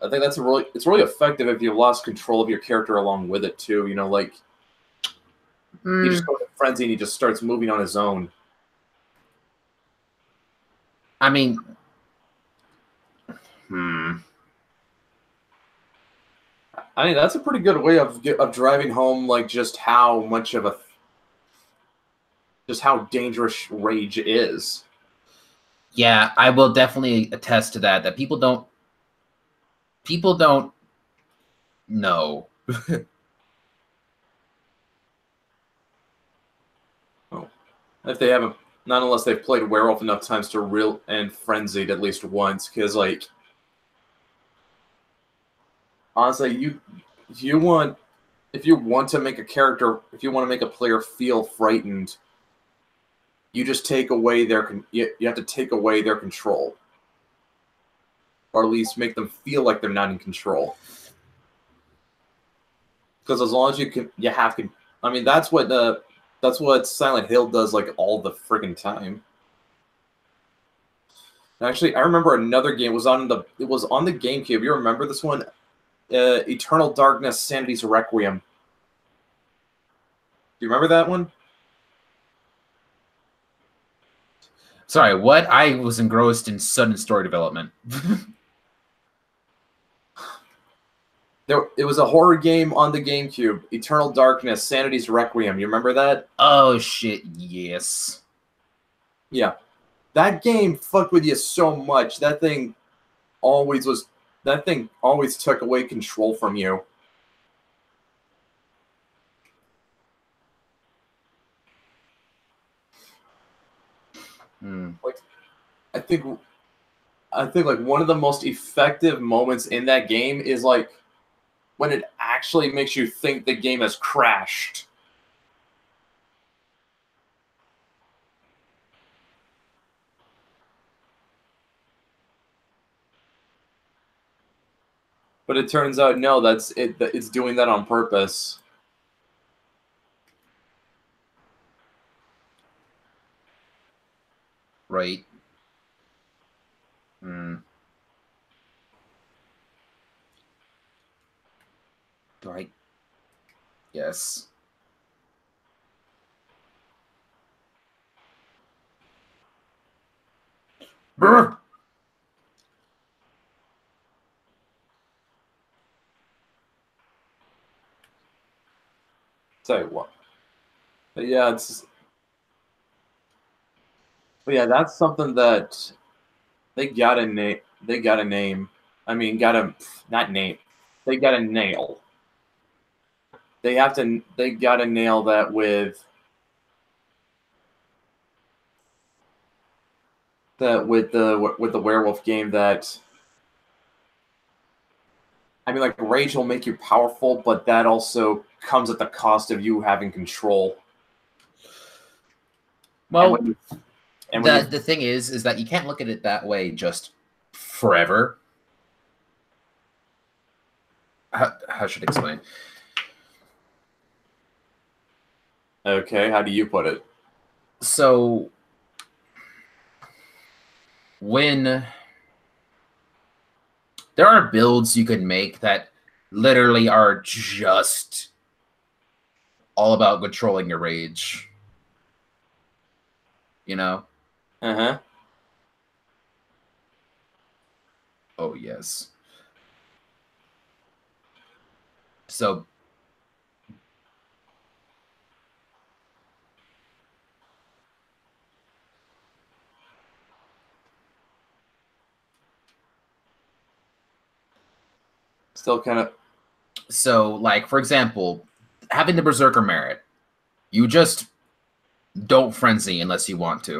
I think it's really effective if you've lost control of your character along with it too. You know, like he just goes to frenzy and he just starts moving on his own. I mean, I mean, that's a pretty good way of driving home like just how dangerous rage is. Yeah, I will definitely attest to that. That people don't know. Oh, if they haven't, not unless they've played Werewolf enough times to real and frenzied at least once, because like honestly, if you want to make a character, if you want to make a player feel frightened, you just take away you have to take away their control, or at least make them feel like they're not in control. Because as long as you have to. I mean, that's what Silent Hill does like all the friggin' time. Actually, I remember another game it was on the GameCube. You remember this one? Eternal Darkness: Sanity's Requiem. Do you remember that one? Sorry, what? I was engrossed in sudden story development. It was a horror game on the GameCube. Eternal Darkness: Sanity's Requiem. You remember that? Oh shit! Yes. Yeah, that game fucked with you so much. That thing always took away control from you. Like, I think like one of the most effective moments in that game is like when it actually makes you think the game has crashed. But it turns out no, that's it. It's doing that on purpose. Right. Do I? Yes. Brr! Tell you what. But yeah, that's something that they gotta name. They gotta name. I mean, gotta not name. They gotta nail. They have to. They gotta nail that with the werewolf game. That I mean, like, rage will make you powerful, but that also comes at the cost of you having control. Well, and the thing is that you can't look at it that way just forever. How should I explain? Okay, how do you put it? So when there are builds you can make that literally are just all about controlling your rage. You know? Uh-huh. Oh, yes. So Still kind of... So, like, for example, having the Berserker merit, you just don't frenzy unless you want to.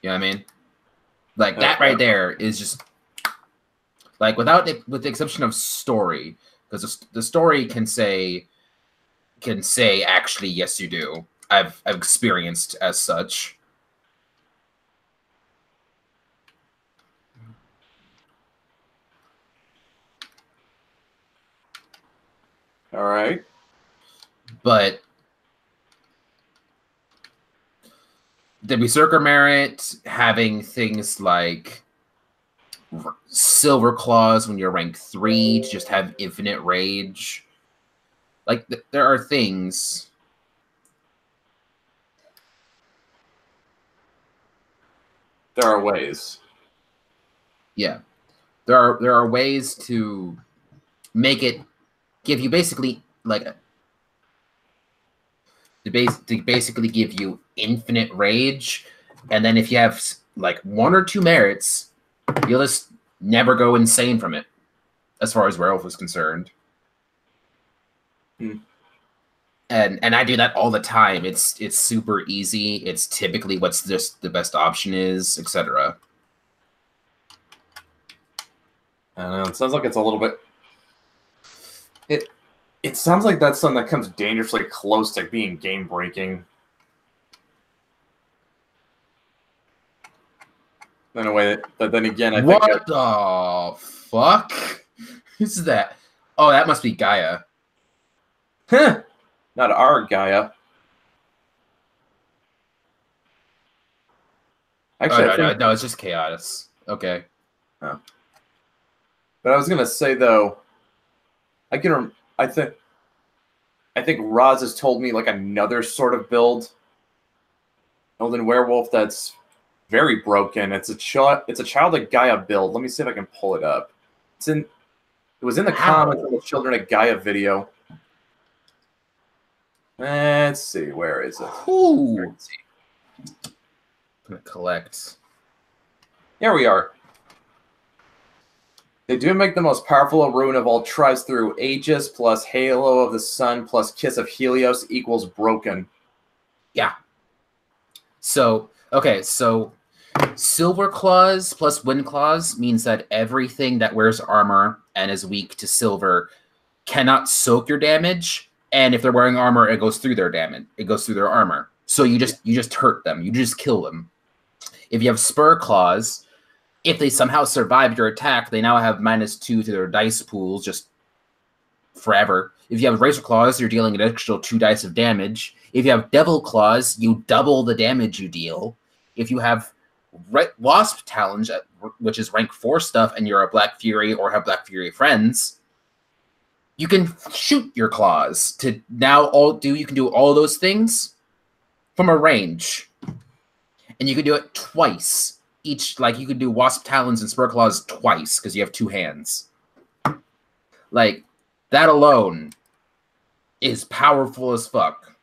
You know what I mean? Like, that right there is just... Like, with the exception of story, because the story can say, actually, yes, you do. I've experienced as such. All right. But the Berserker merit, having things like Silver Claws when you're rank 3 to just have infinite rage. Like, there are things. There are ways. Yeah. There are ways to make it give you basically like to basically give you infinite rage, and then if you have like 1 or 2 merits, you'll just never go insane from it, as far as Werewolf is concerned. And I do that all the time. It's super easy. It's typically what's just the best option is, etc. I don't know. It sounds like it's a little bit... It sounds like that's something that comes dangerously close to being game-breaking. In a way that then again, I think... What the fuck? Who's that? Oh, that must be Gaia. Huh. Not our Gaia. Actually, no, it's just Chaos. Okay. Oh. But I was gonna say though, I think Roz has told me like another sort of build in Werewolf that's very broken. It's a Child of Gaia build. Let me see if I can pull it up. It was in the comments of the Children of Gaia video. Let's see, where is it? Ooh. Let's see. I'm gonna collect. Here we are. They do make the most powerful rune of all tribes through Aegis plus Halo of the Sun plus Kiss of Helios equals broken. Yeah. So, okay, so Silver Claws plus Wind Claws means that everything that wears armor and is weak to silver cannot soak your damage, and if they're wearing armor, it goes through their damage. It goes through their armor. So you just hurt them. You just kill them. If you have Spur Claws, if they somehow survive your attack, they now have -2 to their dice pools just forever. If you have Razor Claws, you're dealing an extra 2 dice of damage. If you have Devil Claws, you double the damage you deal. If you have Wasp Talons, which is rank 4 stuff, and you're a Black Fury or have Black Fury friends, you can shoot your claws to now you can do all those things from a range. And you can do it twice. Each, like, you could do Wasp Talons and Spur Claws twice because you have 2 hands. Like, that alone is powerful as fuck.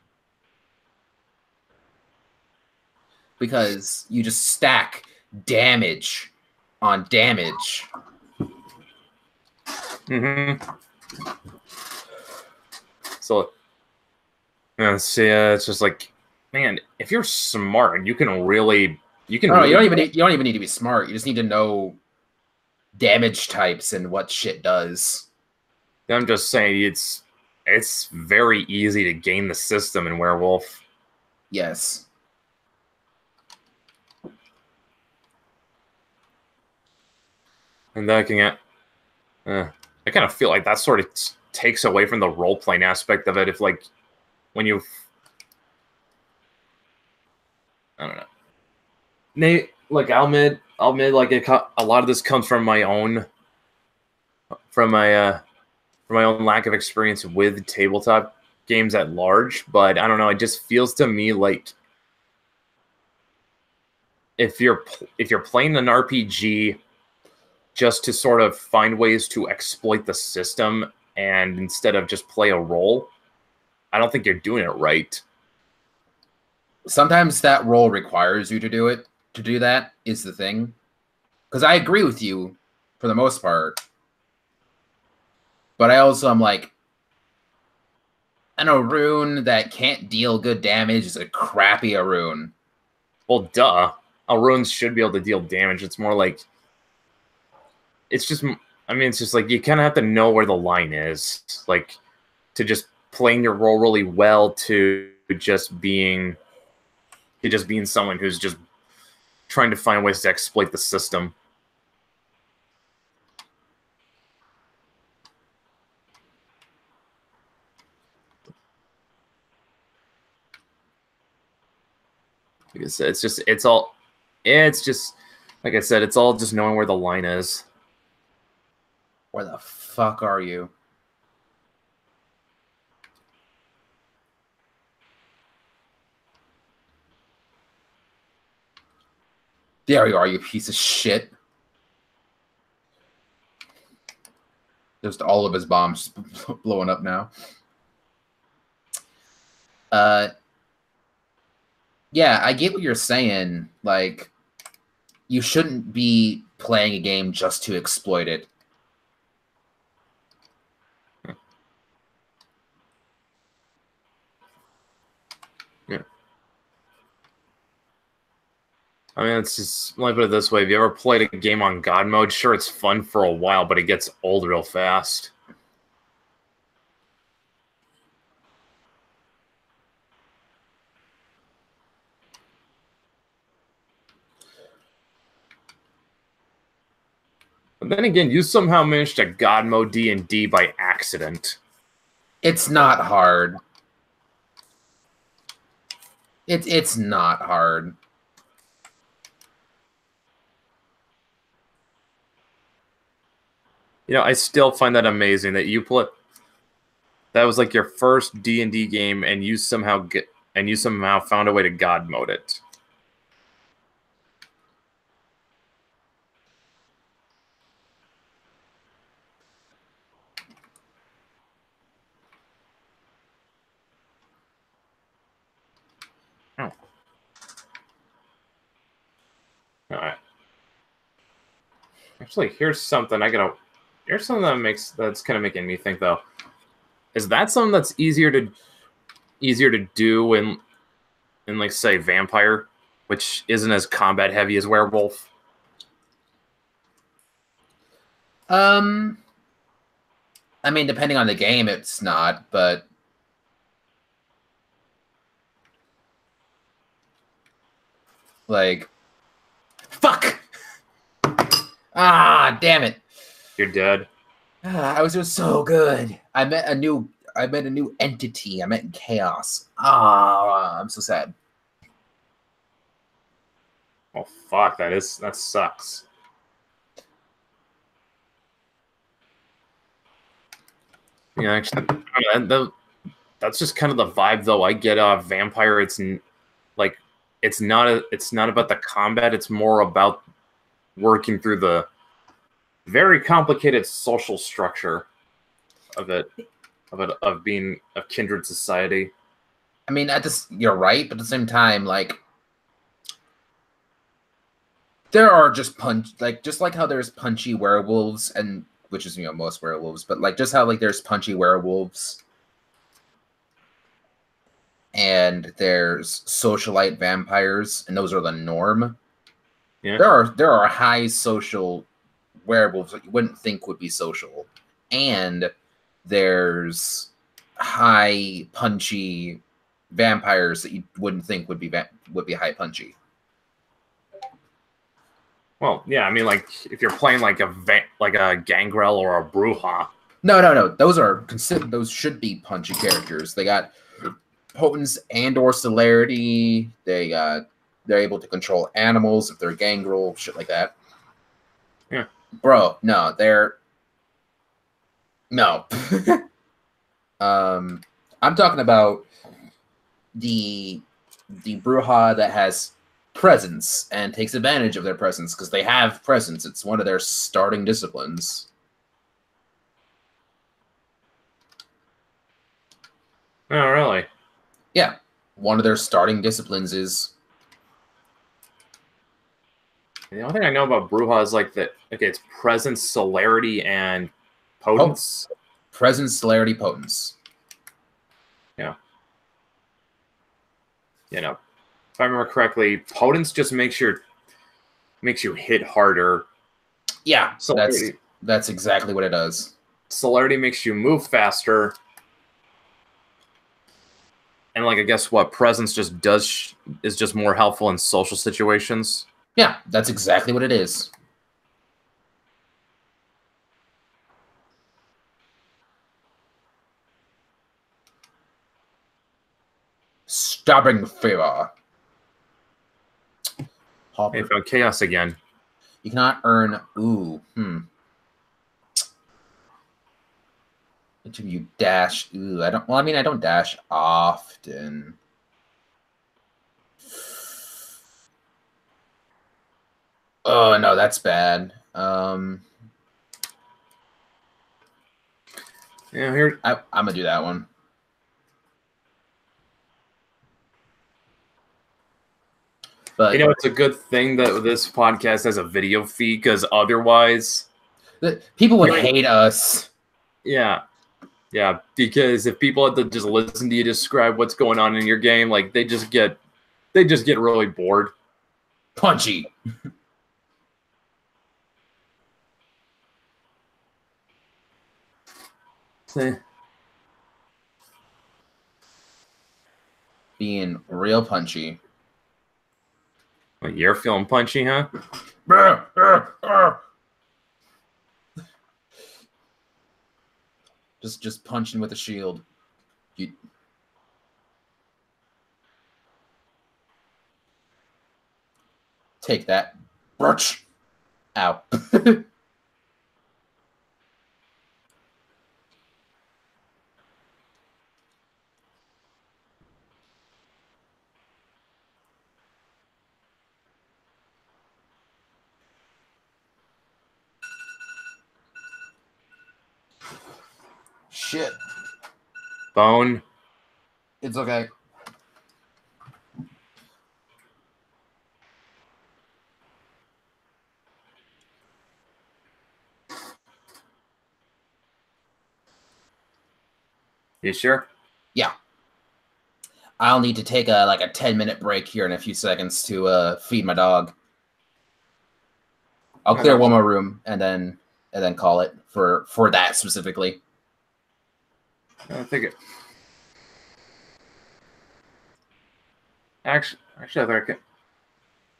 Because you just stack damage on damage. So, see, it's just like, man, if you're smart, you can really... You don't even need to be smart. You just need to know damage types and what shit does. I'm just saying it's very easy to game the system in Werewolf. Yes. And then I kind of feel like that sort of takes away from the role playing aspect of it. If like when you, I don't know. Nate, like I'll admit, like a lot of this comes from my own, from my own lack of experience with tabletop games at large. But I don't know. It just feels to me like if you're playing an RPG just to sort of find ways to exploit the system and instead of just play a role, I don't think you're doing it right. Sometimes that role requires you to do it. To do that is the thing. Because I agree with you for the most part. But I also am like, an Arune that can't deal good damage is a crappy Arune. Well, duh. Arunes should be able to deal damage. It's more like, it's just, I mean, it's just like you kind of have to know where the line is. Like, to just playing your role really well to just being someone who's just trying to find ways to exploit the system. Like I said, it's just like I said, it's all just knowing where the line is. Where the fuck are you? There you are, you piece of shit. Just all of his bombs blowing up now. Yeah, I get what you're saying. Like, you shouldn't be playing a game just to exploit it. Yeah. I mean, it's just, let me put it this way. If you ever played a game on God mode, sure, it's fun for a while, but it gets old real fast. But then again, you somehow managed to God mode D&D by accident. It's not hard. It's not hard. You know, I still find that amazing that that was like your first D&D game, and you somehow found a way to God mode it. Oh. All right. Actually, here's something that's kind of making me think though. Is that something that's easier to do in like say Vampire, which isn't as combat heavy as Werewolf? I mean, depending on the game, it's not, but like, fuck! Ah, damn it! You're dead. I was doing so good. I met a new entity. I met chaos. Ah, I'm so sad. Oh fuck, that sucks. Yeah, actually, that's just kind of the vibe though I get off Vampire. It's like it's not about the combat. It's more about working through the very complicated social structure of being a kindred society. I mean, you're right, but at the same time, like, there are just like how there's punchy werewolves, and which is most werewolves, but like just how like there's punchy werewolves and there's socialite vampires, and those are the norm. Yeah. There are high social werewolves that you wouldn't think would be social, and there's high punchy vampires that you wouldn't think would be high punchy. Well, yeah, I mean, like if you're playing like a gangrel or a bruja. No. Those should be punchy characters. They got potence and/or celerity. They're able to control animals if they're gangrel, shit like that. Yeah, bro, no, they're no. I'm talking about the bruja that has presence and takes advantage of their presence because they have presence. It's one of their starting disciplines. Oh, really? Yeah, one of their starting disciplines is. The only thing I know about bruja is like that. Okay, it's presence, celerity, and potence. Oh, presence, celerity, potence. Yeah. You know, if I remember correctly, potence just makes you hit harder. Yeah, Celerity, that's exactly what it does. Celerity makes you move faster. And like, I guess what presence just does is just more helpful in social situations. Yeah, that's exactly what it is. Stabbing fever. Hey, found chaos again. You cannot earn. Ooh, Each of you dash. Ooh, I don't. Well, I mean, I don't dash often. Oh no, that's bad. Yeah, here I'm gonna do that one. But it's a good thing that this podcast has a video feed because otherwise, people would hate us. Yeah, because if people had to just listen to you describe what's going on in your game, like they just get really bored. Punchy. Being real punchy. Well, you're feeling punchy, huh? Just punching with a shield. Take that. Brooch. Ow. Shit. Bone. It's okay. You sure? Yeah. I'll need to take a 10-minute break here in a few seconds to feed my dog. I'll clear one more room and then call it for that specifically. I think it. Actually, I think I can.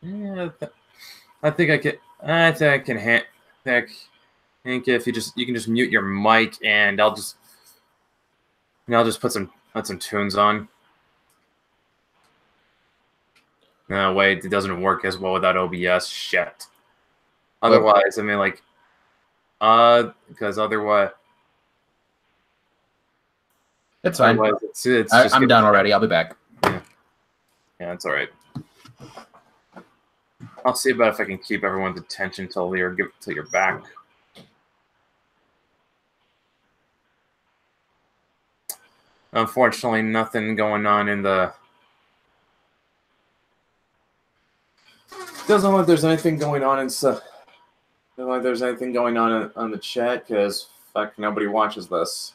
Yeah, I think I can. I think I can. Hank, if you can just mute your mic, and I'll just put some tunes on. No, wait, it doesn't work as well without OBS. Shit. Otherwise, I mean, like, because otherwise, it's fine. I'm done already. I'll be back. Yeah, it's all right. I'll see about if I can keep everyone's attention till you're back. Unfortunately, nothing going on in the. Doesn't look like there's anything going on in. Doesn't look like there's anything going on the chat because fuck, nobody watches this.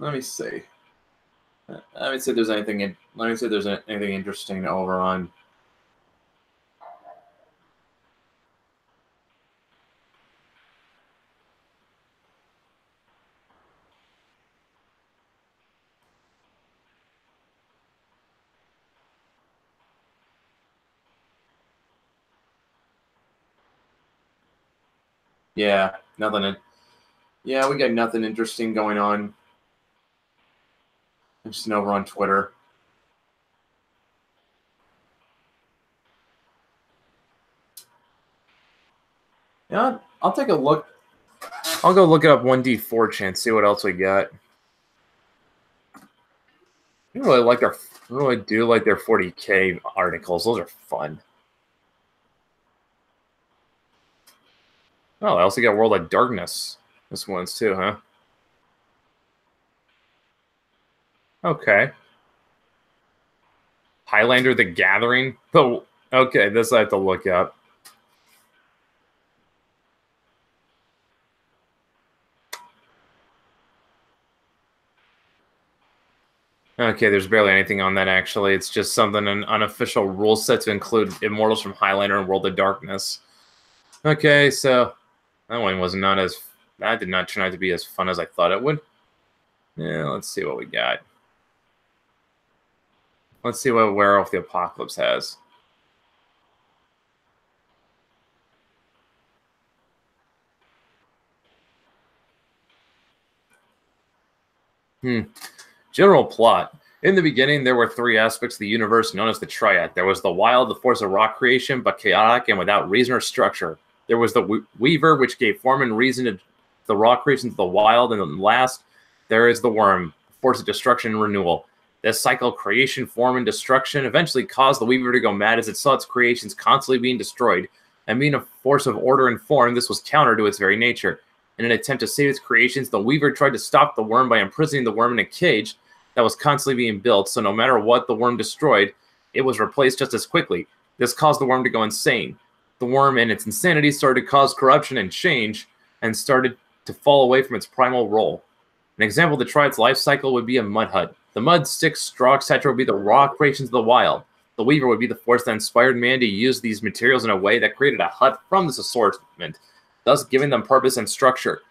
Let me see. Let me see if there's anything. Let me see if there's anything interesting over on. Yeah, nothing. Yeah, we got nothing interesting going on. Just over on Twitter. Yeah, I'll take a look. I'll go look up 1D4chan, see what else we got. I really do like their 40K articles. Those are fun. Oh, I also got World of Darkness. This one's too, huh? Okay. Highlander the Gathering? Oh, okay, this I have to look up. Okay, there's barely anything on that, actually. It's just something, an unofficial rule set to include Immortals from Highlander and World of Darkness. Okay, so that one was not as... That did not turn out to be as fun as I thought it would. Yeah, let's see what we got. Let's see what Werewolf the Apocalypse has. General plot. In the beginning, there were three aspects of the universe known as the Triad. There was the wild, the force of rock creation, but chaotic and without reason or structure. There was the Weaver, which gave form and reason to the rock creation to the wild. And then last, there is the Worm, force of destruction and renewal. This cycle of creation, form, and destruction eventually caused the Weaver to go mad as it saw its creations constantly being destroyed. And being a force of order and form, this was counter to its very nature. In an attempt to save its creations, the Weaver tried to stop the Worm by imprisoning the Worm in a cage that was constantly being built, so no matter what the Worm destroyed, it was replaced just as quickly. This caused the Worm to go insane. The Worm and its insanity started to cause corruption and change, and started to fall away from its primal role. An example of the Triad's life cycle would be a mud hut. The mud, sticks, straw, etc. would be the raw creations of the wild. The Weaver would be the force that inspired man to use these materials in a way that created a hut from this assortment, thus giving them purpose and structure.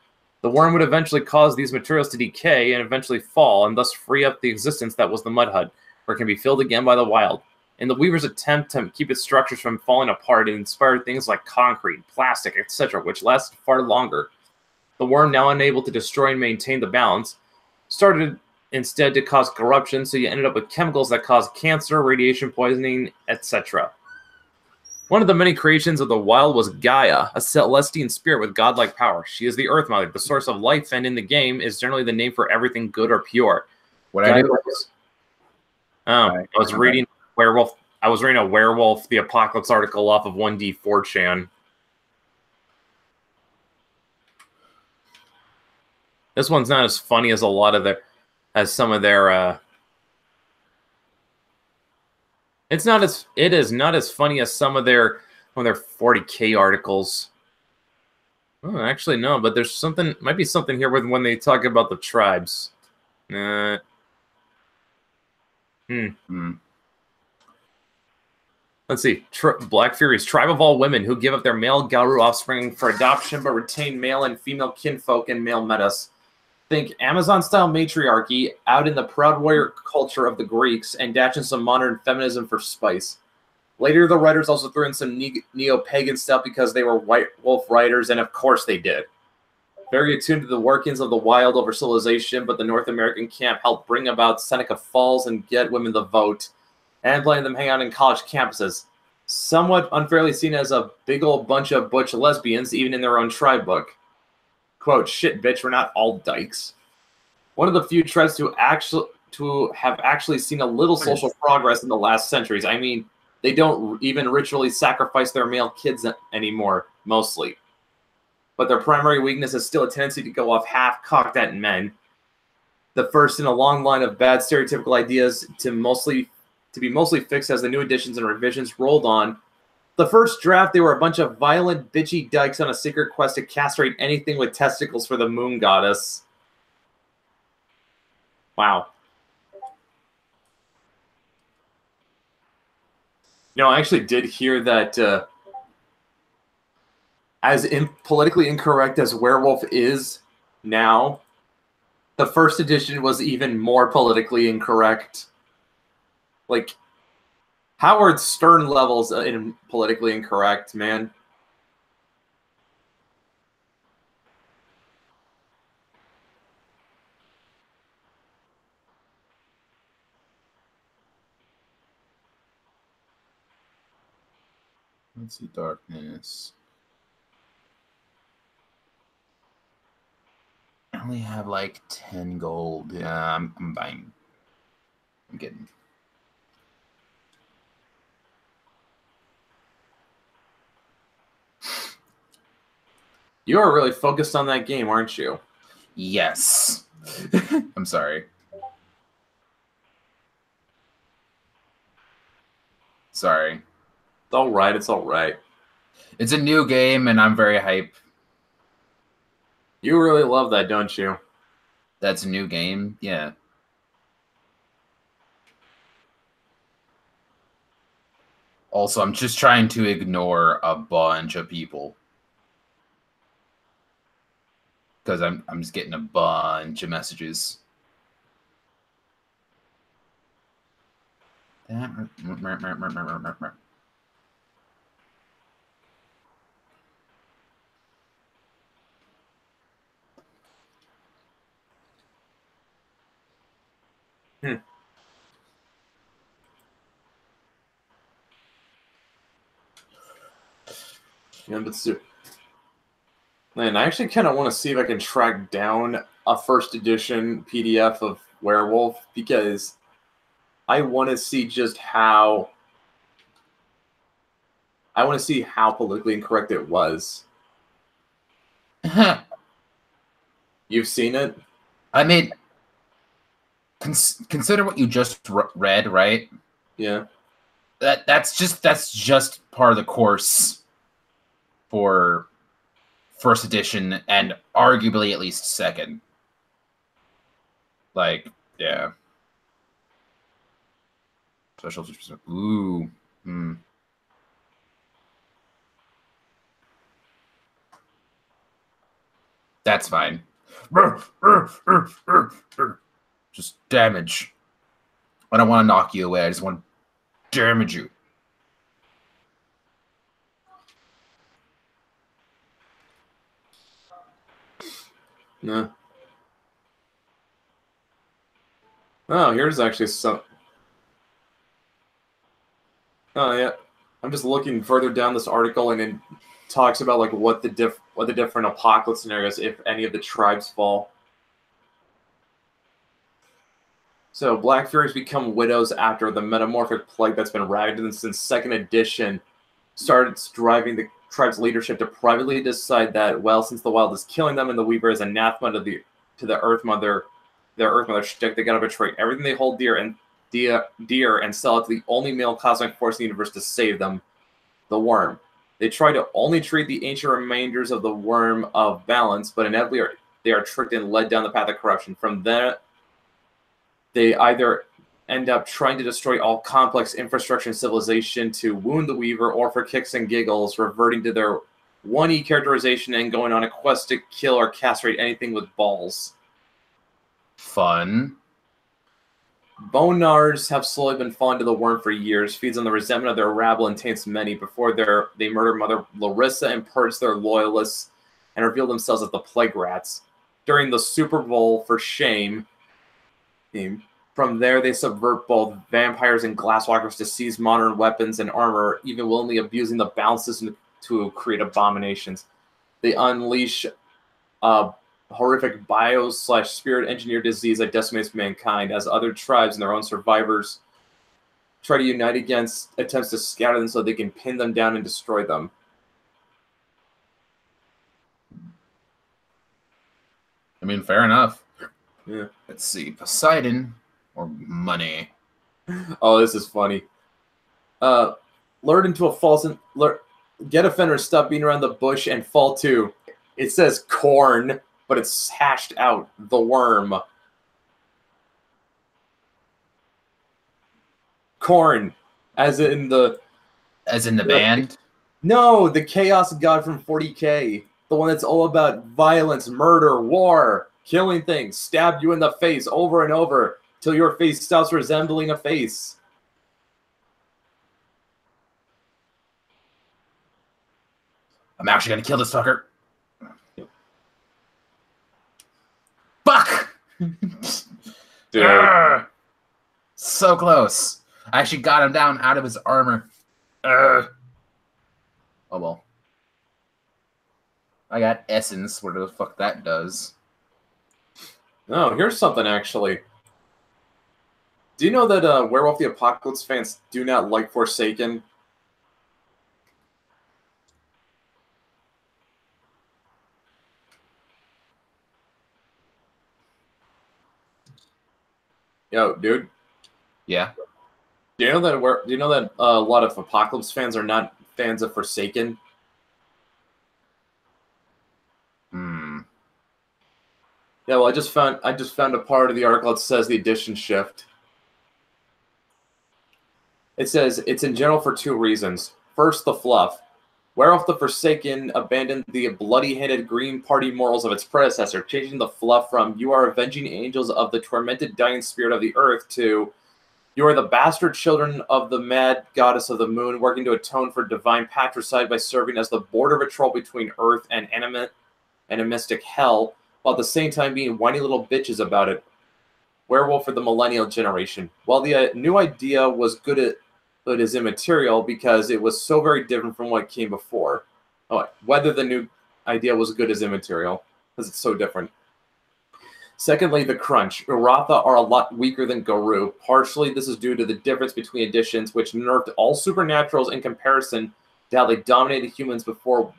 The Worm would eventually cause these materials to decay and eventually fall, and thus free up the existence that was the mud hut, where it can be filled again by the wild. In the Weaver's attempt to keep its structures from falling apart, it inspired things like concrete, plastic, etc., which lasted far longer. The Worm, now unable to destroy and maintain the balance, started instead to cause corruption, so you ended up with chemicals that caused cancer, radiation poisoning, etc. One of the many creations of the wild was Gaia, a Celestian spirit with godlike power. She is the Earth Mother, the source of life, and in the game is generally the name for everything good or pure. What I do? I was reading Werewolf. I was reading a Werewolf the Apocalypse article off of 1D4chan. This one's not as funny as a lot of their, as some of their. It is not as funny as some of their 40K articles. Oh, actually no, but there's something, might be something here with when they talk about the tribes. Let's see. Black Furies, tribe of all women who give up their male Garu offspring for adoption but retain male and female kinfolk and male metas. Think Amazon-style matriarchy out in the proud warrior culture of the Greeks and dash in some modern feminism for spice. Later, the writers also threw in some neo-pagan stuff because they were white wolf writers, and of course they did. Very attuned to the workings of the wild over civilization, but the North American camp helped bring about Seneca Falls and get women the vote, and letting them hang out in college campuses. Somewhat unfairly seen as a big old bunch of butch lesbians, even in their own tribe book. Quote, shit, bitch, we're not all dykes. One of the few tribes to have actually seen a little social progress in the last centuries. I mean, they don't even ritually sacrifice their male kids anymore, mostly. But their primary weakness is still a tendency to go off half-cocked at men. The first in a long line of bad stereotypical ideas to be mostly fixed as the new additions and revisions rolled on. The first draft, they were a bunch of violent, bitchy dykes on a secret quest to castrate anything with testicles for the moon goddess. Wow. I actually did hear that as politically incorrect as Werewolf is now, the first edition was even more politically incorrect. Like, Howard Stern levels in politically incorrect, man. Let's see, darkness. I only have like 10 gold. Yeah, I'm buying. I'm getting. You are really focused on that game, aren't you? Yes. I'm sorry. Sorry. It's all right. It's all right. It's a new game, and I'm very hype. You really love that, don't you? That's a new game? Yeah. Also, I'm just trying to ignore a bunch of people. Because I'm just getting a bunch of messages. Yeah, but man, I actually kind of want to see if I can track down a first edition PDF of Werewolf, because I want to see just how politically incorrect it was. You've seen it? I mean, consider what you just read, right? Yeah. That's just part of the course for first edition, and arguably at least second. Like, yeah. Special. Ooh. Hmm. That's fine. Just damage. I don't want to knock you away. I just want to damage you. No. Oh, here's actually some. Oh yeah, I'm just looking further down this article, and it talks about like what the different apocalypse scenarios, if any of the tribes fall. So Black Furies become widows after the metamorphic plague that's been ravaged them since second edition started driving the tribe's leadership to privately decide that, well, since the wild is killing them and the Weaver is anathema to the Earth Mother, their Earth Mother shtick, they gotta betray everything they hold dear and sell it to the only male cosmic force in the universe to save them, the Worm. They try to only treat the ancient remainders of the Worm of balance, but inevitably they are tricked and led down the path of corruption. From there, they either end up trying to destroy all complex infrastructure and civilization to wound the Weaver, or for kicks and giggles, reverting to their 1E characterization and going on a quest to kill or castrate anything with balls. Fun. Bone Gnars have slowly been falling to the Worm for years, feeds on the resentment of their rabble and taints many before they murder Mother Larissa and purge their loyalists and reveal themselves as the Plague Rats. During the Super Bowl for Shame theme, from there they subvert both vampires and glasswalkers to seize modern weapons and armor, even willingly abusing the balance system to create abominations. They unleash horrific bio/spirit engineered disease that decimates mankind, as other tribes and their own survivors try to unite against attempts to scatter them so they can pin them down and destroy them. I mean, fair enough. Yeah. Let's see. Poseidon or money? Oh, this is funny. Lured into a false... Get offenders, stop beating around the bush, and fall to... It says corn, but it's hashed out. The Worm. Corn, as in the band. No, the Chaos God from 40K, the one that's all about violence, murder, war, killing things, stab you in the face over and over till your face stops resembling a face. I'm actually gonna kill this fucker. Fuck! Dude. So close. I actually got him down out of his armor. Oh well. I got essence, whatever the fuck that does. Oh, here's something actually. Do you know that Werewolf the Apocalypse fans do not like Forsaken? Yo, dude. Yeah. Do you know that a lot of Apocalypse fans are not fans of Forsaken? Yeah, well, I just found a part of the article that says the edition shift. It says it's in general for two reasons. First, the fluff. Werewolf the Forsaken abandoned the bloody-handed Green Party morals of its predecessor, changing the fluff from "you are avenging angels of the tormented dying spirit of the earth" to "you are the bastard children of the mad goddess of the moon, working to atone for divine patricide by serving as the border patrol between earth and animistic hell, while at the same time being whiny little bitches about it." Werewolf for the millennial generation. While the new idea was good as immaterial because it was so very different from what came before. Oh, whether the new idea was good as immaterial, because it's so different. Secondly, the crunch. Uratha are a lot weaker than Garou. Partially, this is due to the difference between editions, which nerfed all supernaturals in comparison to how they dominated humans before.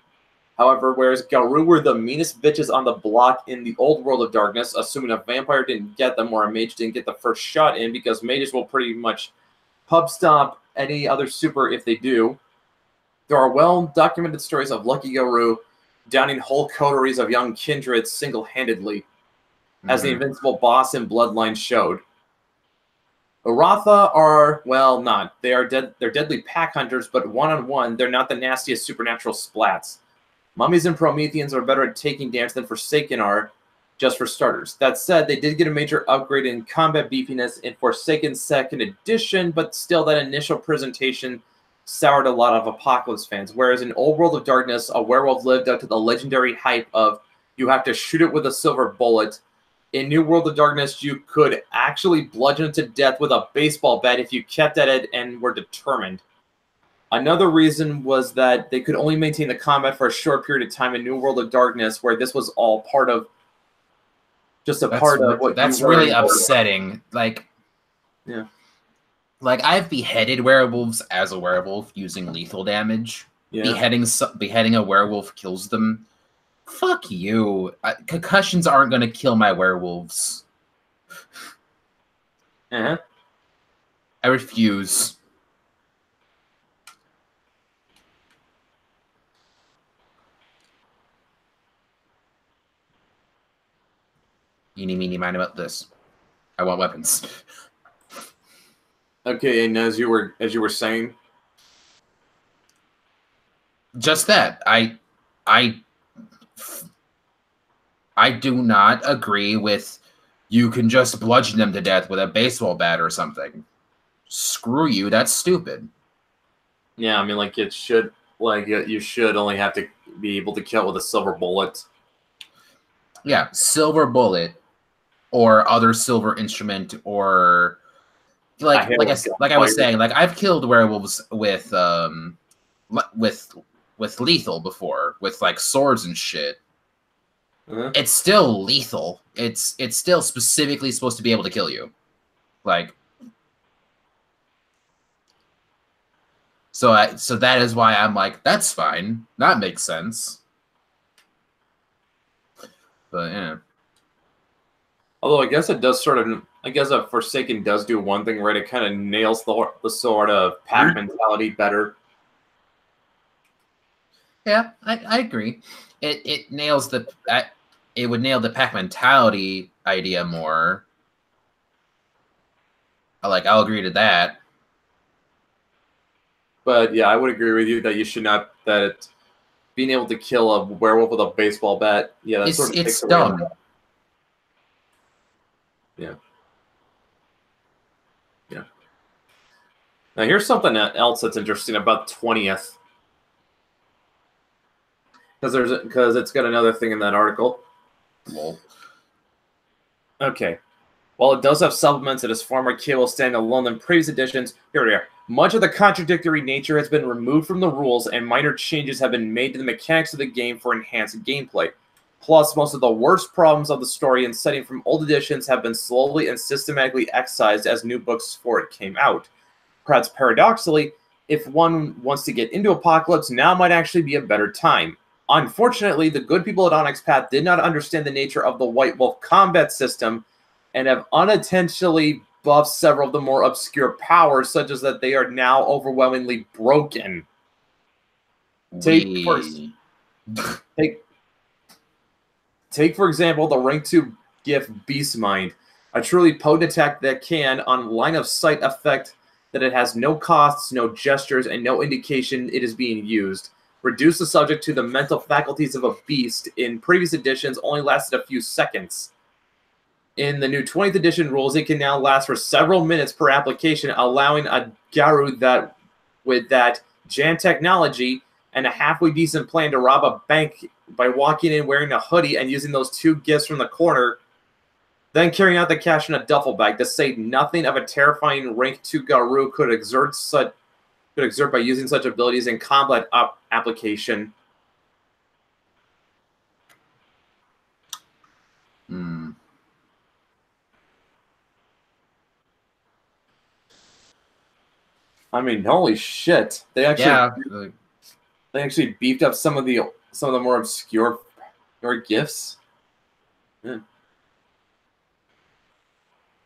However, whereas Garou were the meanest bitches on the block in the old World of Darkness, assuming a vampire didn't get them or a mage didn't get the first shot in, because mages will pretty much pub stomp any other super if they do. There are well-documented stories of Lucky Garou downing whole coteries of young kindreds single-handedly, as the invincible boss in Bloodline showed. Uratha are, well, not. They're deadly pack hunters, but one-on-one, they're not the nastiest supernatural splats. Mummies and Prometheans are better at taking damage than Forsaken are, just for starters. That said, they did get a major upgrade in combat beefiness in Forsaken 2nd Edition, but still that initial presentation soured a lot of Apocalypse fans, whereas in Old World of Darkness, a werewolf lived up to the legendary hype of you have to shoot it with a silver bullet. In New World of Darkness, you could actually bludgeon it to death with a baseball bat if you kept at it and were determined. Another reason was that they could only maintain the combat for a short period of time in New World of Darkness, where this was all part of part of what that's really upsetting. Like, yeah, like I've beheaded werewolves as a werewolf using lethal damage. Yeah. Beheading a werewolf kills them. Fuck you. Concussions aren't going to kill my werewolves. I refuse. Eeny, meeny, miny about this. I want weapons. Okay, and as you were saying, just that I do not agree with you can just bludgeon them to death with a baseball bat or something. Screw you, that's stupid. Yeah, I mean, like you should only have to be able to kill with a silver bullet. Yeah, silver bullet or other silver instrument, or like I was saying, like I've killed werewolves with lethal before, with like swords and shit. It's still lethal. It's still specifically supposed to be able to kill you. Like, so that is why I'm like, that's fine. That makes sense. But yeah. Although I guess it does I guess a Forsaken does do one thing right. It kind of nails the sort of pack mentality better. Yeah, I agree. It nails it would nail the pack mentality idea more. I'll agree to that. But yeah, I would agree with you that you should not being able to kill a werewolf with a baseball bat. Yeah, that sort of It's takes away. dumb. Yeah. Yeah. Now here's something else that's interesting about 20th. Because it's got another thing in that article. Lol. Okay. While it does have supplements, it is far more capable of standing alone than previous editions. Here we are. Much of the contradictory nature has been removed from the rules, and minor changes have been made to the mechanics of the game for enhanced gameplay. Plus, most of the worst problems of the story and setting from old editions have been slowly and systematically excised as new books for it came out. Perhaps paradoxically, if one wants to get into Apocalypse, now might actually be a better time. Unfortunately, the good people at Onyx Path did not understand the nature of the White Wolf combat system and have unintentionally buffed several of the more obscure powers, such as that they are now overwhelmingly broken. Take, for example, the rank 2 gift Beast Mind, a truly potent attack that can, on line of sight effect, that it has no costs, no gestures, and no indication it is being used. Reduce the subject to the mental faculties of a beast in previous editions only lasted a few seconds. In the new 20th edition rules, it can now last for several minutes per application, allowing a Garu that with that Jan technology and a halfway decent plan to rob a bank by walking in wearing a hoodie and using those 2 gifts from the corner, then carrying out the cash in a duffel bag, to say nothing of a terrifying rank 2 Garu could exert by using such abilities in combat application. I mean, holy shit! They actually beefed up some of the more obscure gifts. Yeah.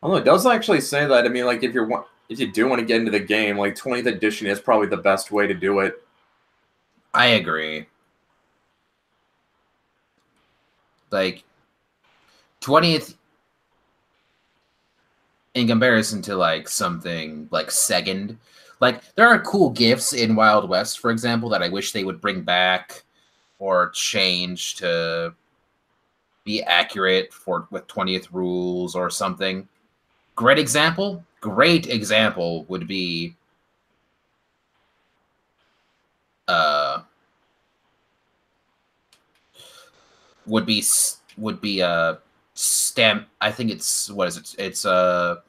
Although it does actually say that. I mean, like if you do want to get into the game, like 20th edition is probably the best way to do it. I agree. Like 20th, in comparison to like something like second, like there are cool gifts in Wild West, for example, that I wish they would bring back or change to be accurate with 20th rules or something. Great example would be stamp. I think it's, what is it? It's what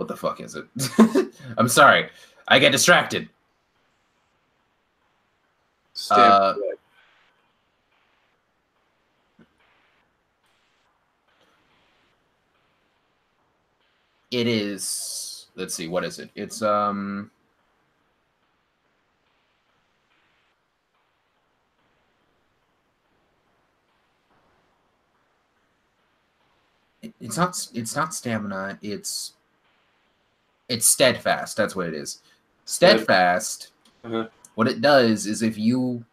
the fuck is it? I'm sorry, I get distracted. It is, let's see, what is it? It's it's not stamina, it's steadfast. That's what it is. Steadfast. What it does is, if you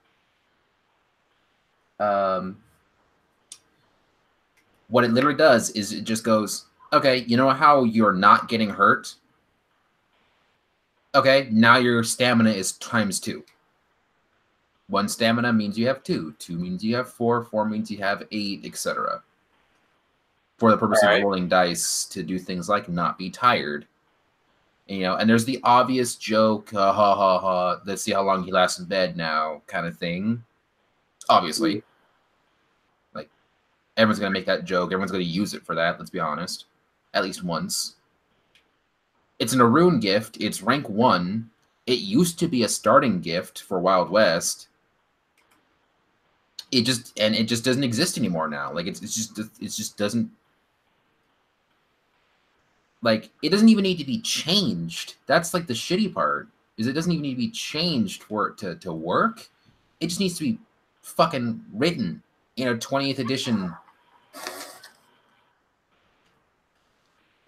what it literally does is it just goes, okay, you know how you're not getting hurt? Okay, now your stamina is ×2. 1 stamina means you have 2. 2 means you have 4. 4 means you have 8, etc. For the purpose of rolling dice to do things like not be tired. And, and there's the obvious joke, ha ha ha, let's see how long he lasts in bed now, kind of thing. Obviously. Like, everyone's going to make that joke. Everyone's going to use it for that, let's be honest. At least once. It's an Arun gift. It's rank 1. It used to be a starting gift for Wild West. It just doesn't exist anymore now. Like, it just doesn't. Like, it doesn't even need to be changed. That's like the shitty part, is it doesn't even need to be changed for it to work. It just needs to be fucking written in a 20th edition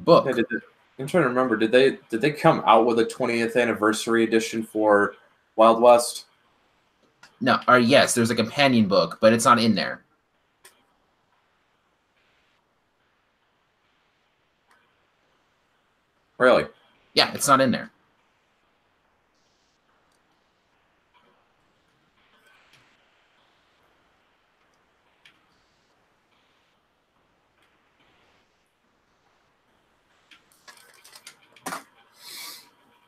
book. I'm trying to remember. Did they come out with a 20th anniversary edition for Wild West? No. Or yes, there's a companion book, but it's not in there. Really? Yeah, it's not in there.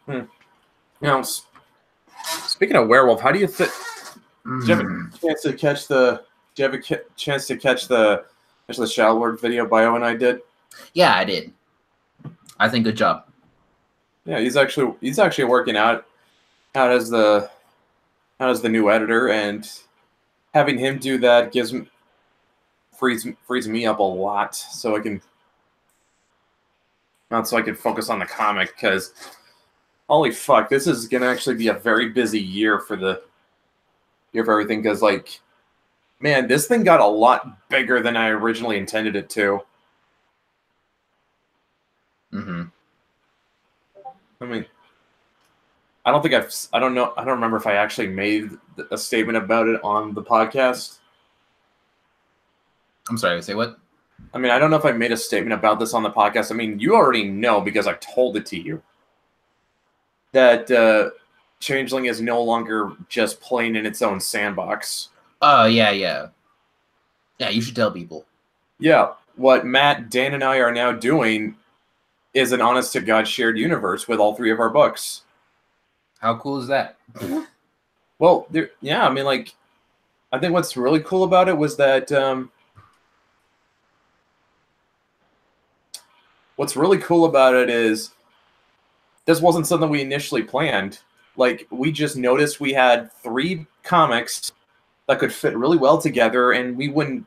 You know, speaking of werewolf, how do you think? Did you have a chance to catch the? Did you have a chance to catch the Shadow Lord video Bio and I did? Yeah, I did. I think good job. Yeah, he's actually working out as the new editor, and having him do that frees me up a lot, so I can focus on the comic, because holy fuck, this is gonna actually be a very busy year for everything, because like, man, this thing got a lot bigger than I originally intended it to. Mm-hmm. I mean, I don't remember if I actually made a statement about it on the podcast. I'm sorry, say what? I mean, I don't know if I made a statement about this on the podcast. I mean, you already know because I told it to you that Changeling is no longer just playing in its own sandbox. Oh, yeah. Yeah, you should tell people. Yeah, what Matt, Dan, and I are now doing is an honest-to-God shared universe with all three of our books. How cool is that? Well, yeah, I mean, like, I think what's really cool about it was that what's really cool about it is this wasn't something we initially planned. Like, we just noticed we had 3 comics that could fit really well together, and we would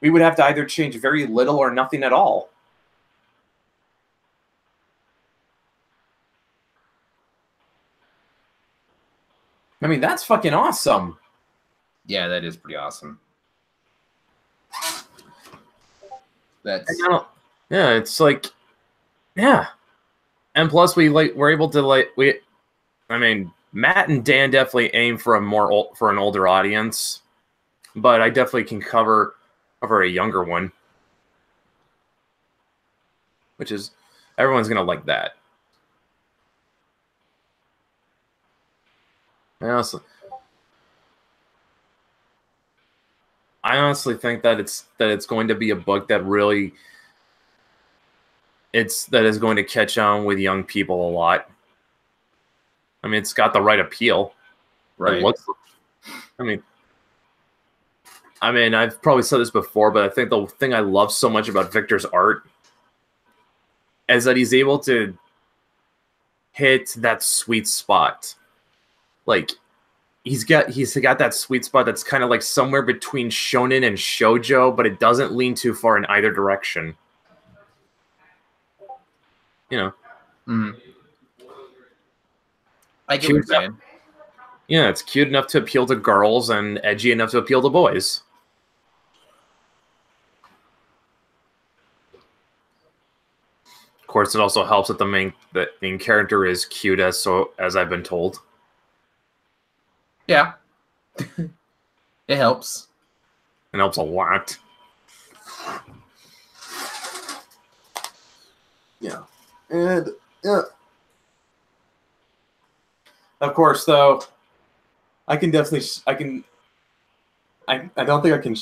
have to either change very little or nothing at all. I mean, that's fucking awesome. Yeah, that is pretty awesome. Yeah, it's like, yeah. And plus, we're able to I mean, Matt and Dan definitely aim for an older audience, but I definitely can cover a younger one, which is everyone's gonna like that. I honestly think that it's going to be a book that really is going to catch on with young people a lot. I mean, it's got the right appeal. Right. I mean, I've probably said this before, but I think the thing I love so much about Victor's art is that he's able to hit that sweet spot. Like, he's got that sweet spot that's kind of like somewhere between shonen and shoujo, but it doesn't lean too far in either direction. You know. Mm. I get what you're saying. Yeah, it's cute enough to appeal to girls and edgy enough to appeal to boys. Of course, it also helps that the main character is cute, as I've been told. Yeah. It helps. It helps a lot. Yeah. And yeah. Of course, though, I can definitely I don't think I can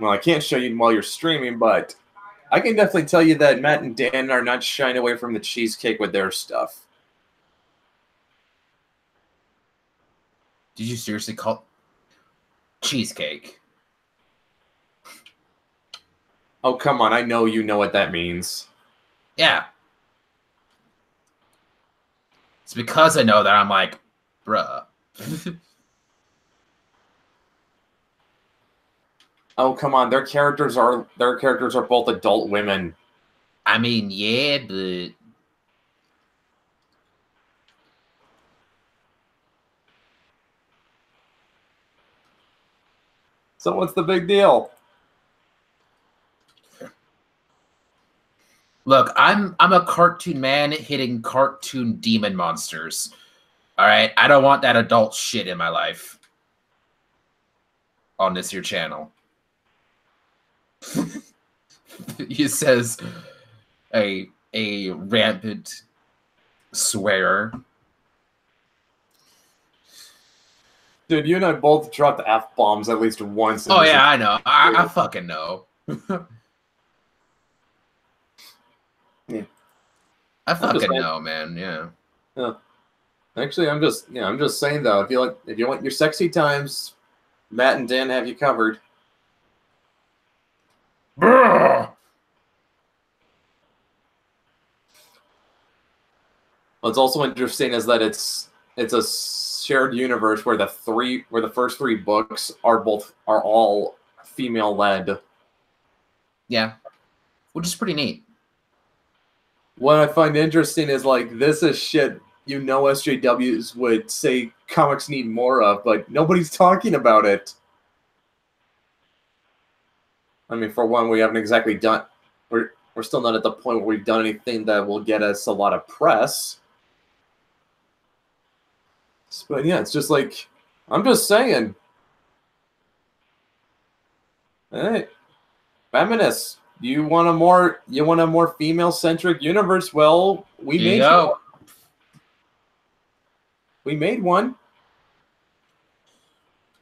I can't show you while you're streaming, but I can definitely tell you that Matt and Dan are not shying away from the cheesecake with their stuff. Did you seriously call cheesecake? Oh, come on. I know you know what that means. Yeah. It's because I know that I'm like, bruh. Oh, come on. Their characters are both adult women. I mean, yeah, but So what's the big deal? Look, I'm a cartoon man hitting cartoon demon monsters. All right, I don't want that adult shit in my life on this here channel. He says a a rampant swearer. Dude, you and I both dropped F-bombs at least once. Oh, yeah, I know. I fucking know. Yeah. I fucking know, man. Yeah. Yeah. Actually, I'm just saying though, if you want your sexy times, Matt and Dan have you covered. What's also interesting is that it's a shared universe where the first three books are all female led. Yeah, which is pretty neat. What I find interesting is like this is shit SJWs would say comics need more of, but nobody's talking about it. I mean, for one, we haven't exactly done. We're still not at the point where we've done anything that will get us a lot of press. But yeah, it's just like I'm just saying. Hey, feminists, you want a more female-centric universe? Well, we made one.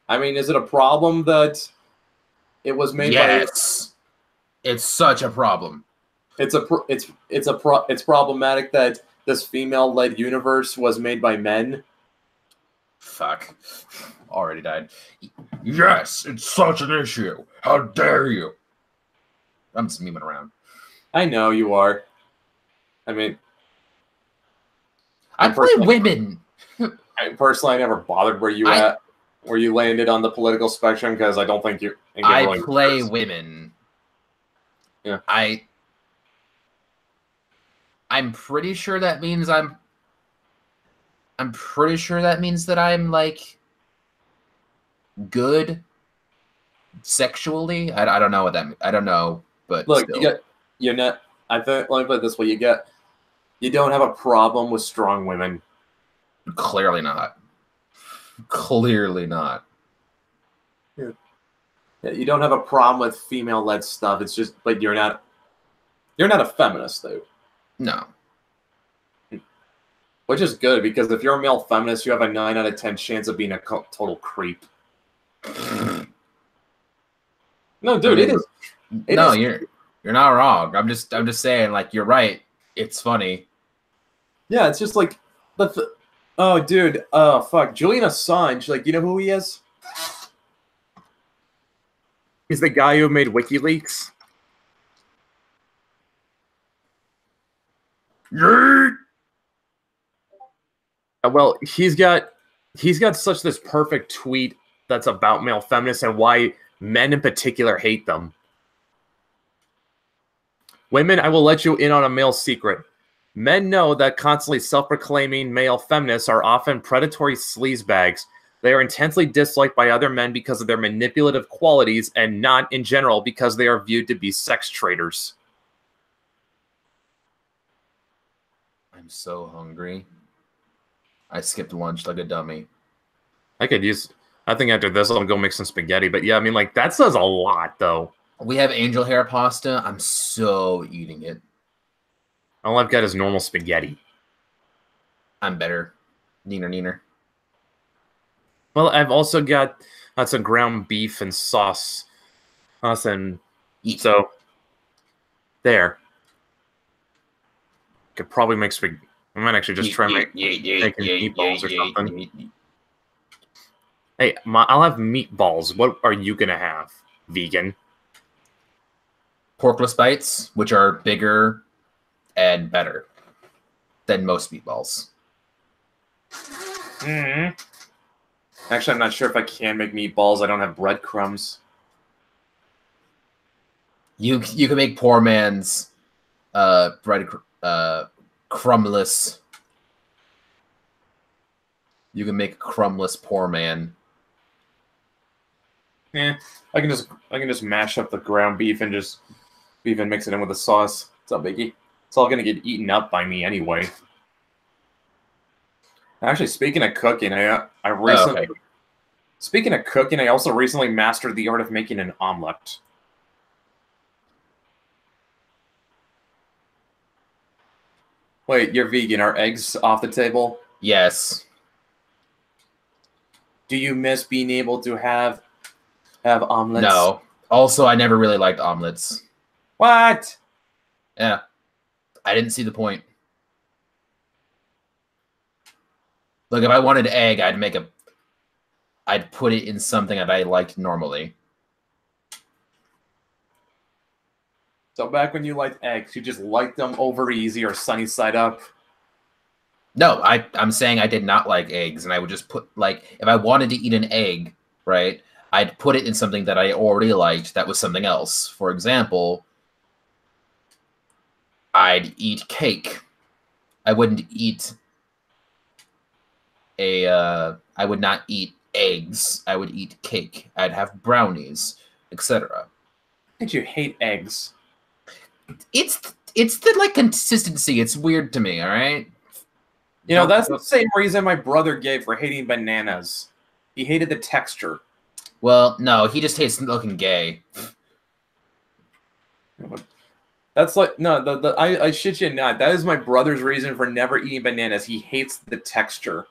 I mean, is it a problem that it was made by? Yes, it's such a problem. It's problematic that this female-led universe was made by men. Fuck. Already died. Yes, it's such an issue. How dare you? I'm just memeing around. I know you are. I mean, I play women. I never bothered where you landed on the political spectrum because I don't think you. I play women. Yeah. I'm pretty sure that means I'm pretty sure that means that I'm like good sexually. I don't know what that means. I don't know, but look, still. you're not. I think let me put it this way: you don't have a problem with strong women. Clearly not. Clearly not. Yeah, you don't have a problem with female-led stuff. It's just, but you're not a feminist, though. No. Which is good, because if you're a male feminist, you have a 9 out of 10 chance of being a total creep. No, dude, it is. You're not wrong. I'm just saying, like, you're right. It's funny. Yeah, it's just like, oh, dude, fuck, Julian Assange, like, you know who he is? He's the guy who made WikiLeaks. Yeet! Well, he's got such this perfect tweet that's about male feminists and why men in particular hate them. Women, I will let you in on a male secret. Men know that constantly self-proclaiming male feminists are often predatory sleazebags. They are intensely disliked by other men because of their manipulative qualities and not, in general, because they are viewed to be sex traders. I'm so hungry. I skipped lunch like a dummy. I think after this, I'll go make some spaghetti. But yeah, I mean, like, that says a lot, though. We have angel hair pasta. I'm so eating it. All I've got is normal spaghetti. I'm better. Neener. Well, I've also got some ground beef and sauce. And so, there. Could probably make spaghetti. I might actually just try making meatballs or something. Hey, I'll have meatballs. What are you going to have, vegan? Porkless bites, which are bigger and better than most meatballs. Mm-hmm. Actually, I'm not sure if I can make meatballs. I don't have breadcrumbs. You can make poor man's bread crumbless. You can make a crumbless poor man. Yeah, I can just mash up the ground beef and just even mix it in with the sauce. It's not biggie. It's all gonna get eaten up by me anyway. Actually, speaking of cooking, Speaking of cooking, I also recently mastered the art of making an omelet. Wait, you're vegan. Are eggs off the table? Yes. Do you miss being able to have omelets? No. Also, I never really liked omelets. What? Yeah. I didn't see the point. Look, if I wanted egg, I'd put it in something that I liked normally. So back when you liked eggs, you just liked them over easy or sunny side up? No, I'm saying I did not like eggs, and I would just put, like, if I wanted to eat an egg, right, I'd put it in something that I already liked that was something else. For example, I'd eat cake. I wouldn't eat I would not eat eggs. I would eat cake. I'd have brownies, etc. Did you hate eggs? It's the, like, consistency. It's weird to me, all right? You know, that's the same reason my brother gave for hating bananas. He hated the texture. Well, no, he just hates looking gay. That's like, no, I shit you not. That is my brother's reason for never eating bananas. He hates the texture.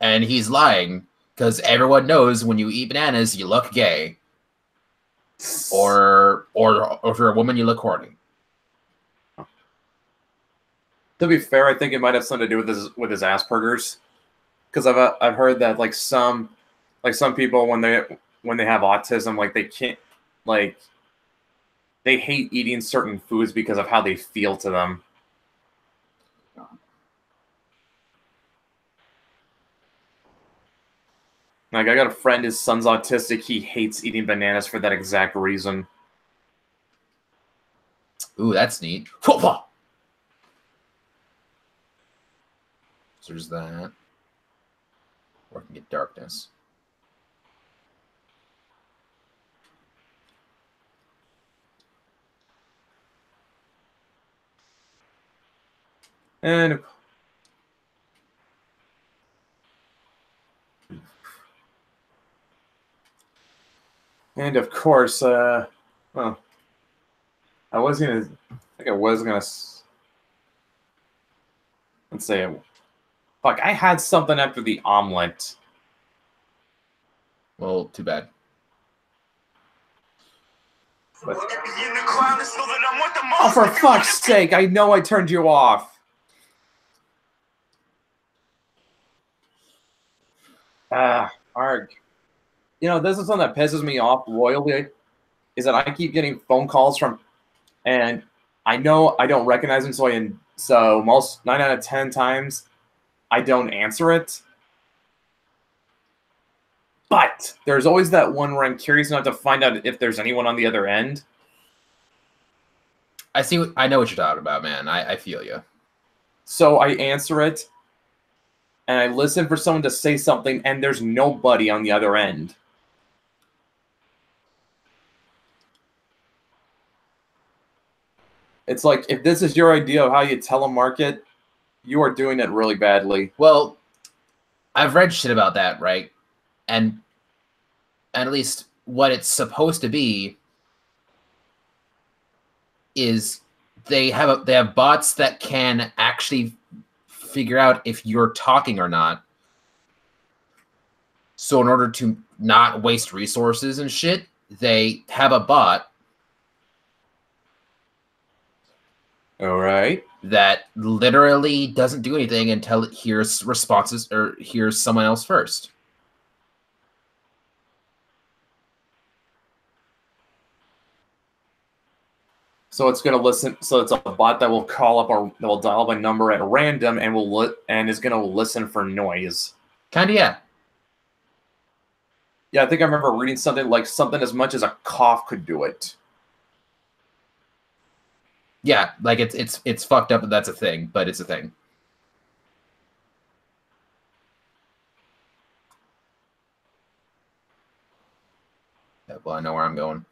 And he's lying, because everyone knows when you eat bananas, you look gay. Or if you're a woman, you look horny. To be fair, I think it might have something to do with his Asperger's, because I've heard that like some people when they have autism, like they can't, like, they hate eating certain foods because of how they feel to them. Like, I got a friend, his son's autistic. He hates eating bananas for that exact reason. Ooh, that's neat. So there's that. Working at darkness. And of course, well, I think I was gonna, let's say, fuck, I had something after the omelet. Well, too bad. But, oh, for fuck's sake, I know I turned you off. Arg. You know, this is something that pisses me off royally, is that I keep getting phone calls from, and I know I don't recognize them, so most 9 out of 10 times I don't answer it. But there's always that one where I'm curious enough to find out if there's anyone on the other end. I know what you're talking about, man. I feel you. So I answer it, and I listen for someone to say something, and there's nobody on the other end. It's like, if this is your idea of how you telemarket, you are doing it really badly. Well, I've read shit about that, right? And at least what it's supposed to be is they have bots that can actually figure out if you're talking or not. So in order to not waste resources and shit, they have a bot. All right. That literally doesn't do anything until it hears responses or hears someone else first. So it's going to listen. So it's a bot that will call up or that will dial up a number at random and is going to listen for noise. Kinda, yeah. Yeah, I think I remember reading something like something as much as a cough could do it. Yeah, like it's fucked up that that's a thing, but it's a thing. Yeah, well, I know where I'm going.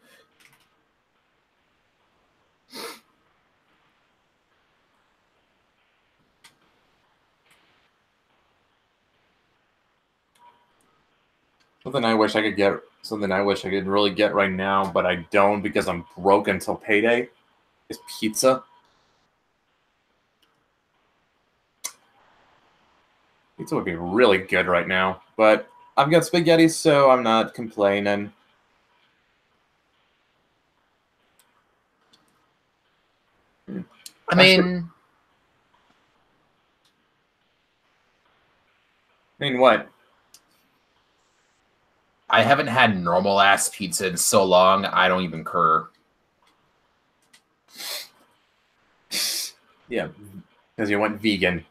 Something I wish I could really get right now, but I don't because I'm broke until payday, is pizza. Pizza would be really good right now, but I've got spaghetti, so I'm not complaining. I mean, what? I haven't had normal ass pizza in so long. I don't even care. Yeah, because you went vegan.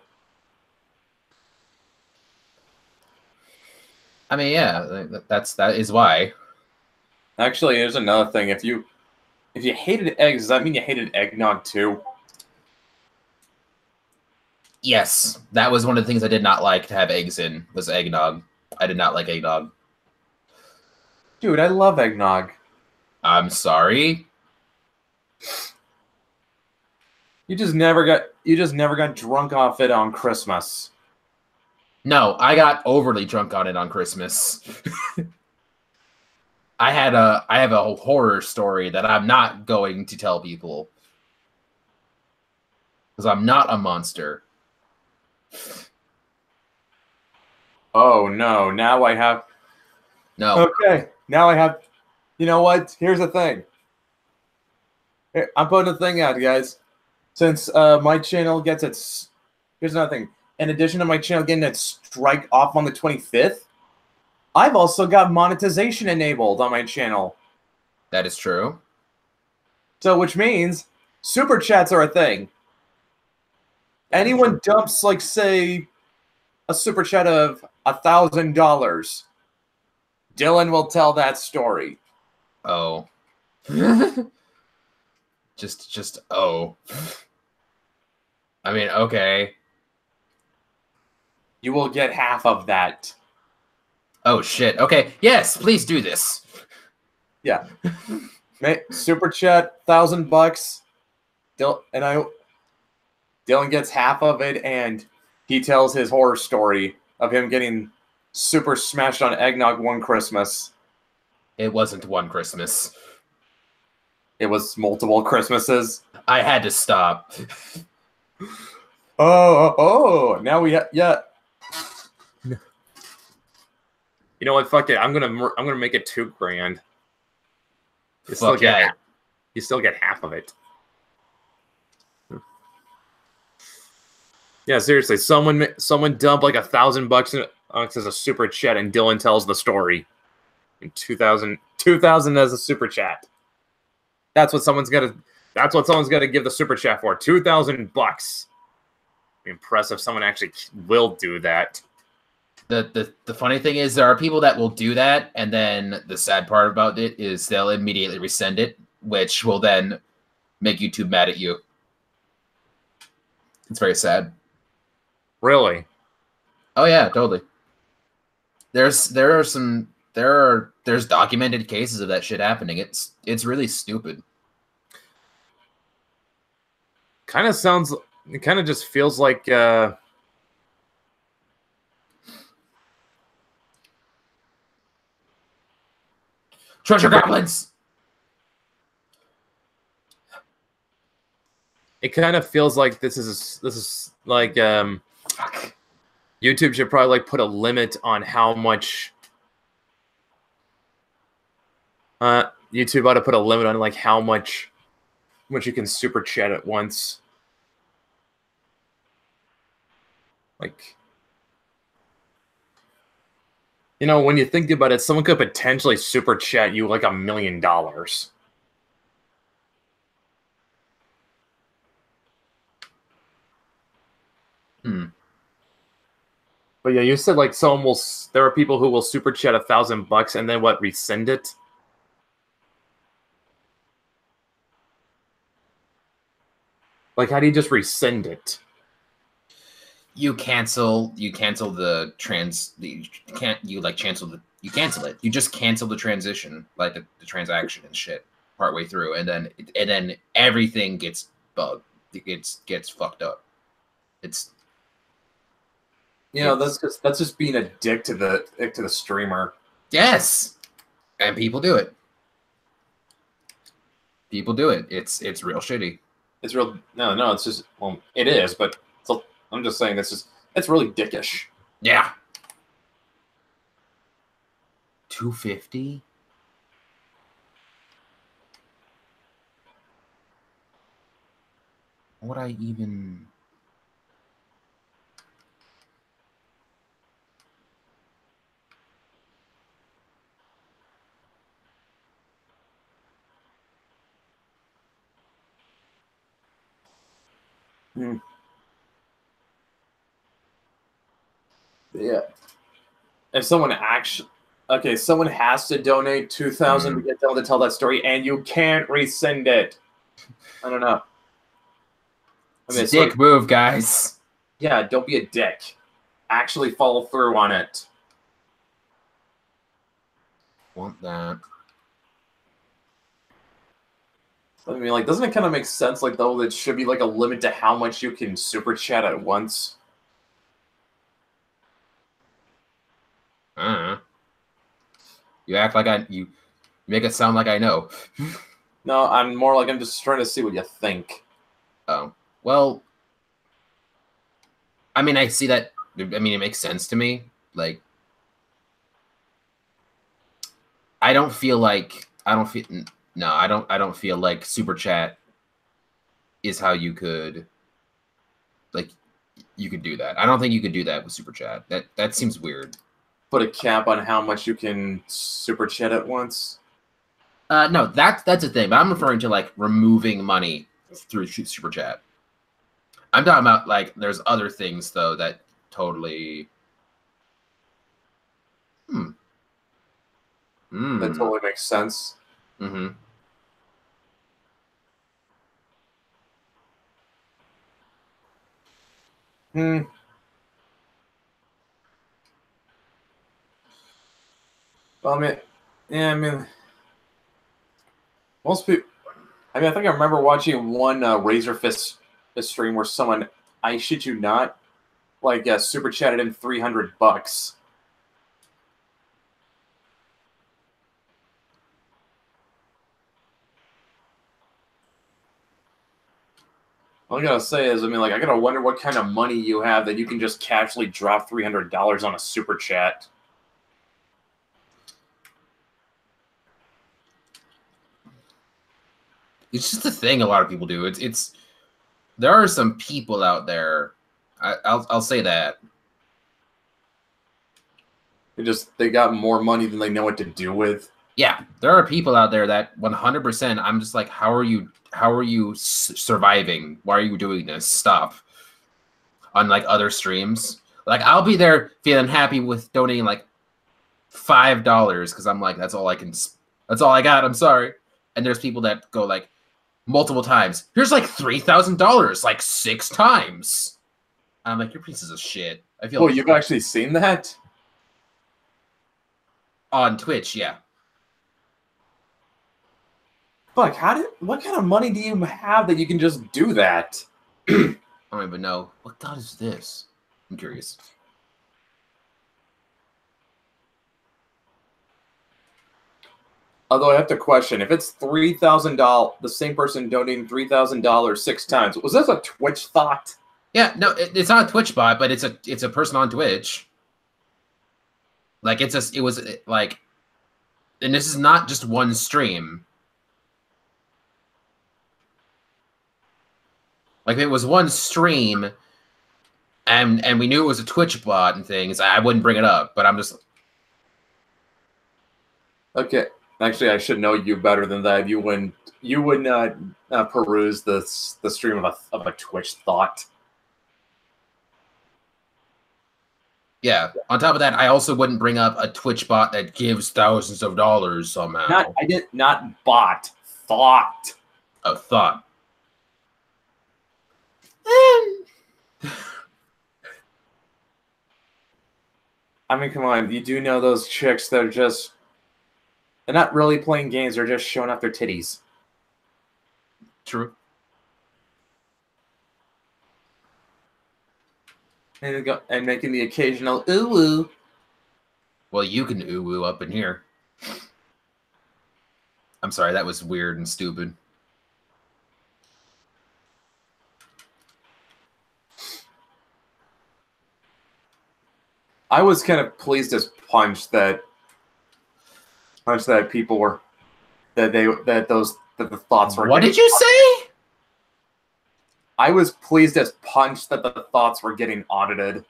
I mean, yeah, that is why. Actually, there's another thing. If you hated eggs, does that mean you hated eggnog too? Yes, that was one of the things I did not like to have eggs in, was eggnog. I did not like eggnog. Dude, I love eggnog. I'm sorry. You just never got drunk off it on Christmas. No, I got overly drunk on it on Christmas. I have a horror story that I'm not going to tell people. Because I'm not a monster. Oh no, now I have No. Okay, now I have you know what? Here's the thing. Here, I'm putting a thing out, guys. Since my channel gets its here's another thing. In addition to my channel getting its strike off on the 25th, I've also got monetization enabled on my channel. That is true. So which means super chats are a thing. Anyone dumps, like, say, a super chat of $1,000, Dylan will tell that story. Oh. just oh. I mean, okay. You will get half of that. Oh shit. Okay. Yes, please do this. Yeah. Super chat, $1,000. Dylan gets half of it, and he tells his horror story of him getting super smashed on eggnog one Christmas. It wasn't one Christmas. It was multiple Christmases. I had to stop. Oh, now we have, yeah. You know what? Fuck it. I'm gonna make it $2,000. You still get half of it. Yeah, seriously. Someone dumped like $1,000 as a super chat, and Dylan tells the story. And 2,000 as a super chat. That's what someone's gonna give the super chat for. $2,000. Impressive. Someone actually will do that. The funny thing is, there are people that will do that, and then the sad part about it is they'll immediately resend it, which will then make YouTube mad at you. It's very sad. Really? Oh yeah, totally. There's documented cases of that shit happening. It's really stupid. It kind of just feels like Treasure goblins. It kind of feels like this is like YouTube should probably like put a limit on how much YouTube ought to put a limit on like how much you can super chat at once. Like, you know, when you think about it, someone could potentially super chat you like $1 million. But yeah, you said like there are people who will super chat $1,000 and then what, resend it? Like, how do you just resend it? You cancel the you cancel it. You just cancel the transition, like the transaction and shit partway through, and then everything gets bugged. It gets fucked up. It's that's just being a dick to the streamer. Yes, and people do it. People do it. It's real shitty. It's real. No, it's just, well, it is, but I'm just saying it's really dickish. Yeah. 250. What would I even? Hmm. Yeah. If someone actually, okay, someone has to donate 2,000 to get them to tell that story, and you can't rescind it. I don't know. I It's mean, a it's sort dick of, move, guys. yeah, don't be a dick. Actually follow through on it. Want that? I mean, like, doesn't it kind of make sense, like, though, that should be, like, a limit to how much you can super chat at once? I don't know. You act like you make it sound like I know. No, I'm more like I'm just trying to see what you think. Oh, well, I mean, I see that. I mean, it makes sense to me. Like, I don't feel like I don't feel no, I don't feel like super chat is how you could like you could do that. I don't think you could do that with super chat. That seems weird. Put a cap on how much you can super chat at once. No, that's a thing. But I'm referring to like removing money through super chat. I'm talking about like there's other things though that totally. Hmm. That Hmm. totally makes sense. Mm-hmm. Hmm. Well, I mean, yeah, I mean, most people. I mean, I think I remember watching one Razor Fist stream where someone, I shit you not, like super chatted in $300. All I gotta say is, I mean, like, I gotta wonder what kind of money you have that you can just casually drop $300 on a super chat. It's just a thing a lot of people do. It's there are some people out there. I'll say that. They got more money than they know what to do with. Yeah, there are people out there that 100%. I'm just like, how are you surviving? Why are you doing this stuff on like other streams? Like, I'll be there feeling happy with donating like $5 because I'm like, that's all I can. That's all I got. I'm sorry. And there's people that go like multiple times. Here's like $3,000, like 6 times. I'm like, you're pieces of shit. I feel Oh, you've actually seen that? on Twitch, yeah. Fuck, what kind of money do you have that you can just do that? I don't even know. What god is this? I'm curious. Although I have to question, if it's $3,000, the same person donating $3,000 6 times, was this a Twitch thought? Yeah, no, it's not a Twitch bot, but it's a person on Twitch. Like it was like, and this is not just one stream. Like it was one stream, and we knew it was a Twitch bot and things. I wouldn't bring it up, but I'm just Okay, actually, I should know you better than that. You would not peruse the stream of a Twitch thought. yeah. On top of that, I also wouldn't bring up a Twitch bot that gives thousands of dollars somehow. Not bot, thought. A thought. I mean, come on, you do know those chicks that are just, they're not really playing games, they're just showing off their titties. True. And making the occasional ooh. Well, you can ooh up in here. I'm sorry, that was weird and stupid. I was kind of pleased as Punch that people were that the thoughts were. What did you say? I was pleased as Punch that the thoughts were getting audited.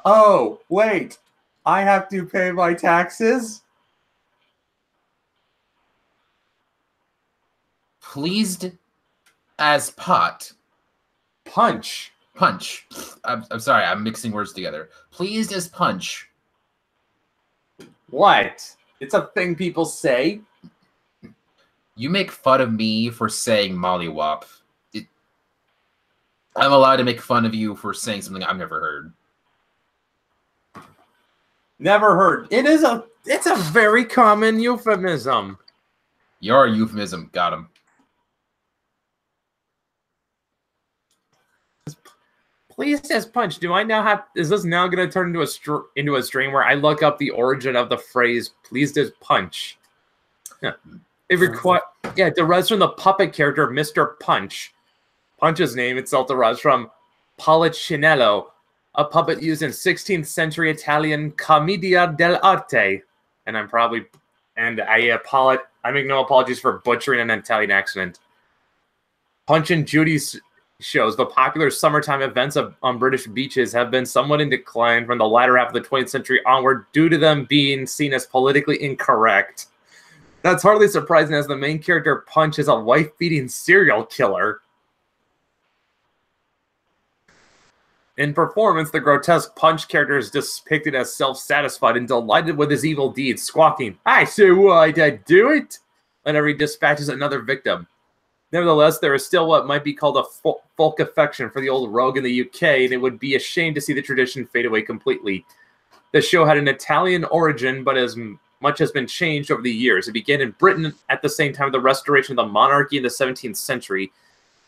Oh, wait. I have to pay my taxes? Pleased as pot. Punch. Punch. I'm sorry, I'm mixing words together. Pleased as punch. What? It's a thing people say. You make fun of me for saying mollywop. I'm allowed to make fun of you for saying something I've never heard. Never heard. It's a very common euphemism. Your euphemism. Got him. Pleased as punch. Do I now have? Is this now going to turn into a stream where I look up the origin of the phrase "pleased as punch"? Yeah. It derives from the puppet character Mr. Punch. Punch's name itself derives from Polichinello, a puppet used in 16th century Italian commedia dell'arte. And I make no apologies for butchering an Italian accent. Punch and Judy's shows, the popular summertime events on British beaches, have been somewhat in decline from the latter half of the 20th century onward due to them being seen as politically incorrect. That's hardly surprising, as the main character Punch is a wife-beating serial killer. In performance, the grotesque Punch character is depicted as self-satisfied and delighted with his evil deeds, squawking, "I say what, I do it!" whenever he dispatches another victim. Nevertheless, there is still what might be called a folk affection for the old rogue in the UK, and it would be a shame to see the tradition fade away completely. The show had an Italian origin, but as much has been changed over the years. It began in Britain at the same time of the restoration of the monarchy in the 17th century.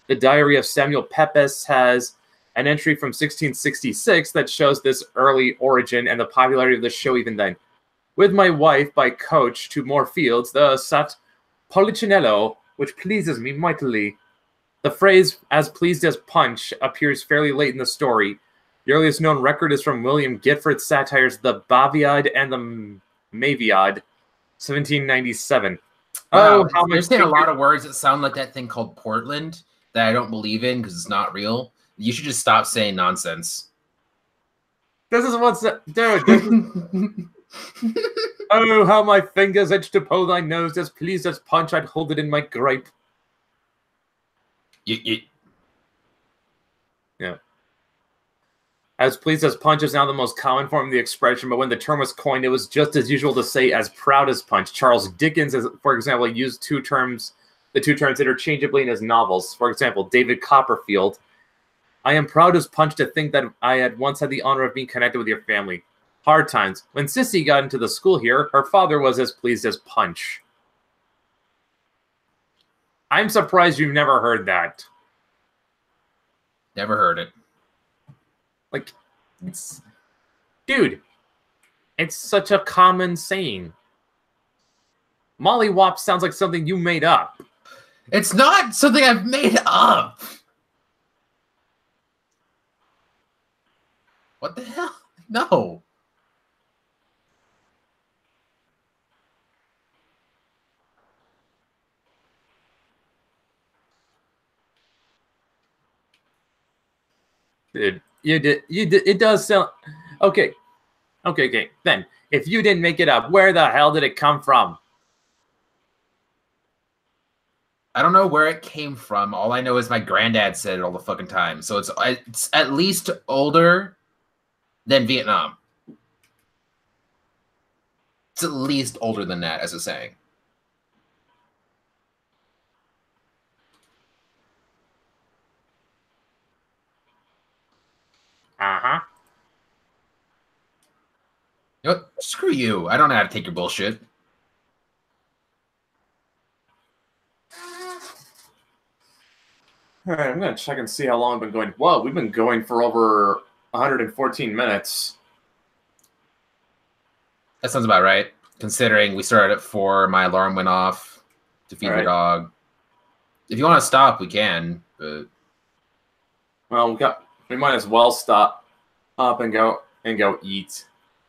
The Diary of Samuel Pepys has an entry from 1666 that shows this early origin and the popularity of the show even then. With my wife by coach to more fields, the sat Polichinello, which pleases me mightily. The phrase, as pleased as punch, appears fairly late in the story. The earliest known record is from William Gifford's satires The Baviad and the Maviad, 1797. Wow, you're saying a lot of words that sound like that thing called Portland that I don't believe in because it's not real. You should just stop saying nonsense. This is what's... Dude, oh, how my fingers itch to pull thy nose, as pleased as punch I'd hold it in my gripe. Yeah. As pleased as punch is now the most common form of the expression, but when the term was coined, it was just as usual to say as proud as punch. Charles Dickens, for example, used the two terms interchangeably in his novels. For example, David Copperfield, "I am proud as punch to think that I had once had the honor of being connected with your family. Hard times. When Sissy got into the school here, her father was as pleased as punch." I'm surprised you've never heard that. Never heard it. Like, dude, it's such a common saying. Mollywop sounds like something you made up. It's not something I've made up. What the hell? No. Dude, it does sound... Okay. Then, if you didn't make it up, where the hell did it come from? I don't know where it came from. All I know is my granddad said it all the fucking time. So it's at least older than Vietnam. It's at least older than that as a saying. Uh-huh. You know what? Screw you. I don't know how to take your bullshit. All right, I'm going to check and see how long I've been going. Whoa, we've been going for over 114 minutes. That sounds about right. Considering we started at 4, my alarm went off to feed the dog. If you want to stop, we can. But well, we might as well stop. up and go eat.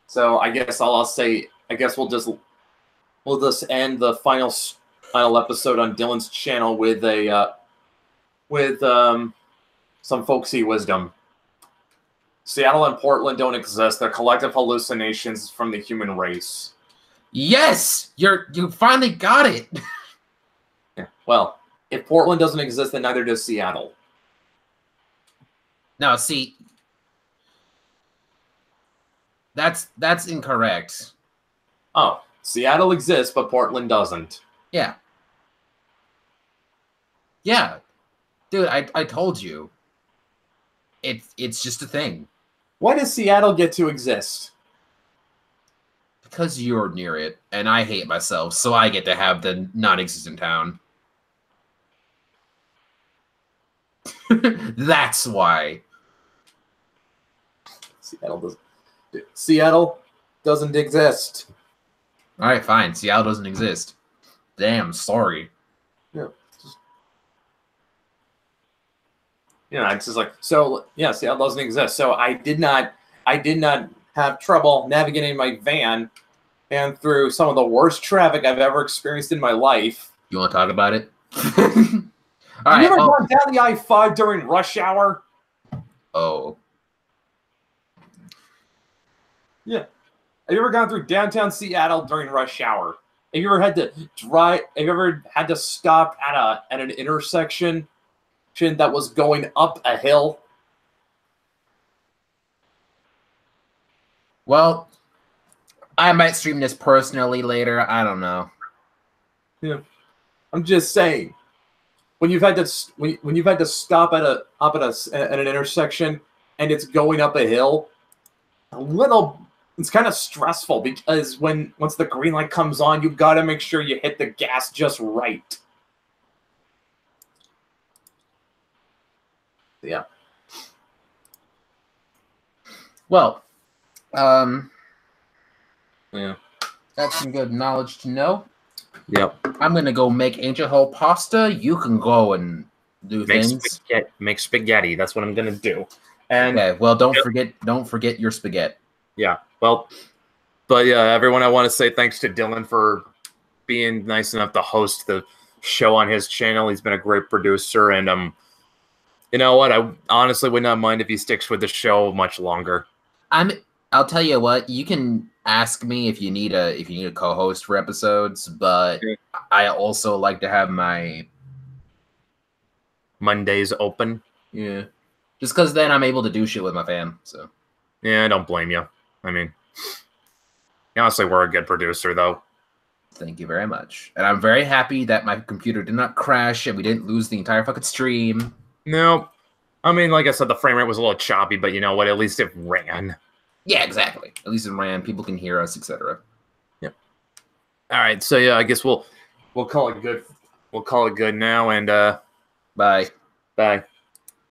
So I guess I'll say I guess we'll just end the final episode on Dylan's channel with some folksy wisdom. Seattle and Portland don't exist. They're collective hallucinations from the human race. Yes, you finally got it. Yeah. Well, if Portland doesn't exist, then neither does Seattle. Now, see, that's incorrect. Oh, Seattle exists, but Portland doesn't. Yeah. Yeah. Dude, I told you. It's just a thing. Why does Seattle get to exist? Because you're near it, and I hate myself, so I get to have the non-existent town. That's why. Seattle doesn't exist. All right, fine. Seattle doesn't exist. Damn, sorry. Yeah. It's just like, so yeah, Seattle doesn't exist. So I did not have trouble navigating my van and through some of the worst traffic I've ever experienced in my life. You want to talk about it? All right. You ever gone down the I-5 during rush hour? Oh. Yeah. Have you ever gone through downtown Seattle during rush hour? Have you ever had to drive? Have you ever had to stop at an intersection that was going up a hill? Well, I might stream this personally later. I don't know. Yeah, I'm just saying. When you've had to stop at an intersection and it's going up a hill, it's kind of stressful because once the green light comes on, you've got to make sure you hit the gas just right. Yeah. Well, yeah. That's some good knowledge to know. Yep. I'm gonna go make angel hole pasta. You can go and do things. Make spaghetti. That's what I'm gonna do. And okay. Well, don't forget your spaghetti. Yeah. Well, but yeah, everyone, I want to say thanks to Dylan for being nice enough to host the show on his channel. He's been a great producer, and you know what? I honestly would not mind if he sticks with the show much longer. I'll tell you what. You can ask me if you need a co-host for episodes, but I also like to have my Mondays open. Yeah, just because then I'm able to do shit with my fam. So yeah, I don't blame you. I mean, honestly, we're a good producer, though. Thank you very much, and I'm very happy that my computer did not crash and we didn't lose the entire fucking stream. No, I mean, like I said, the frame rate was a little choppy, but you know what? At least it ran. Yeah, exactly. At least it ran. People can hear us, etc. Yep. All right. So yeah, I guess we'll call it good. We'll call it good now, and bye. Bye.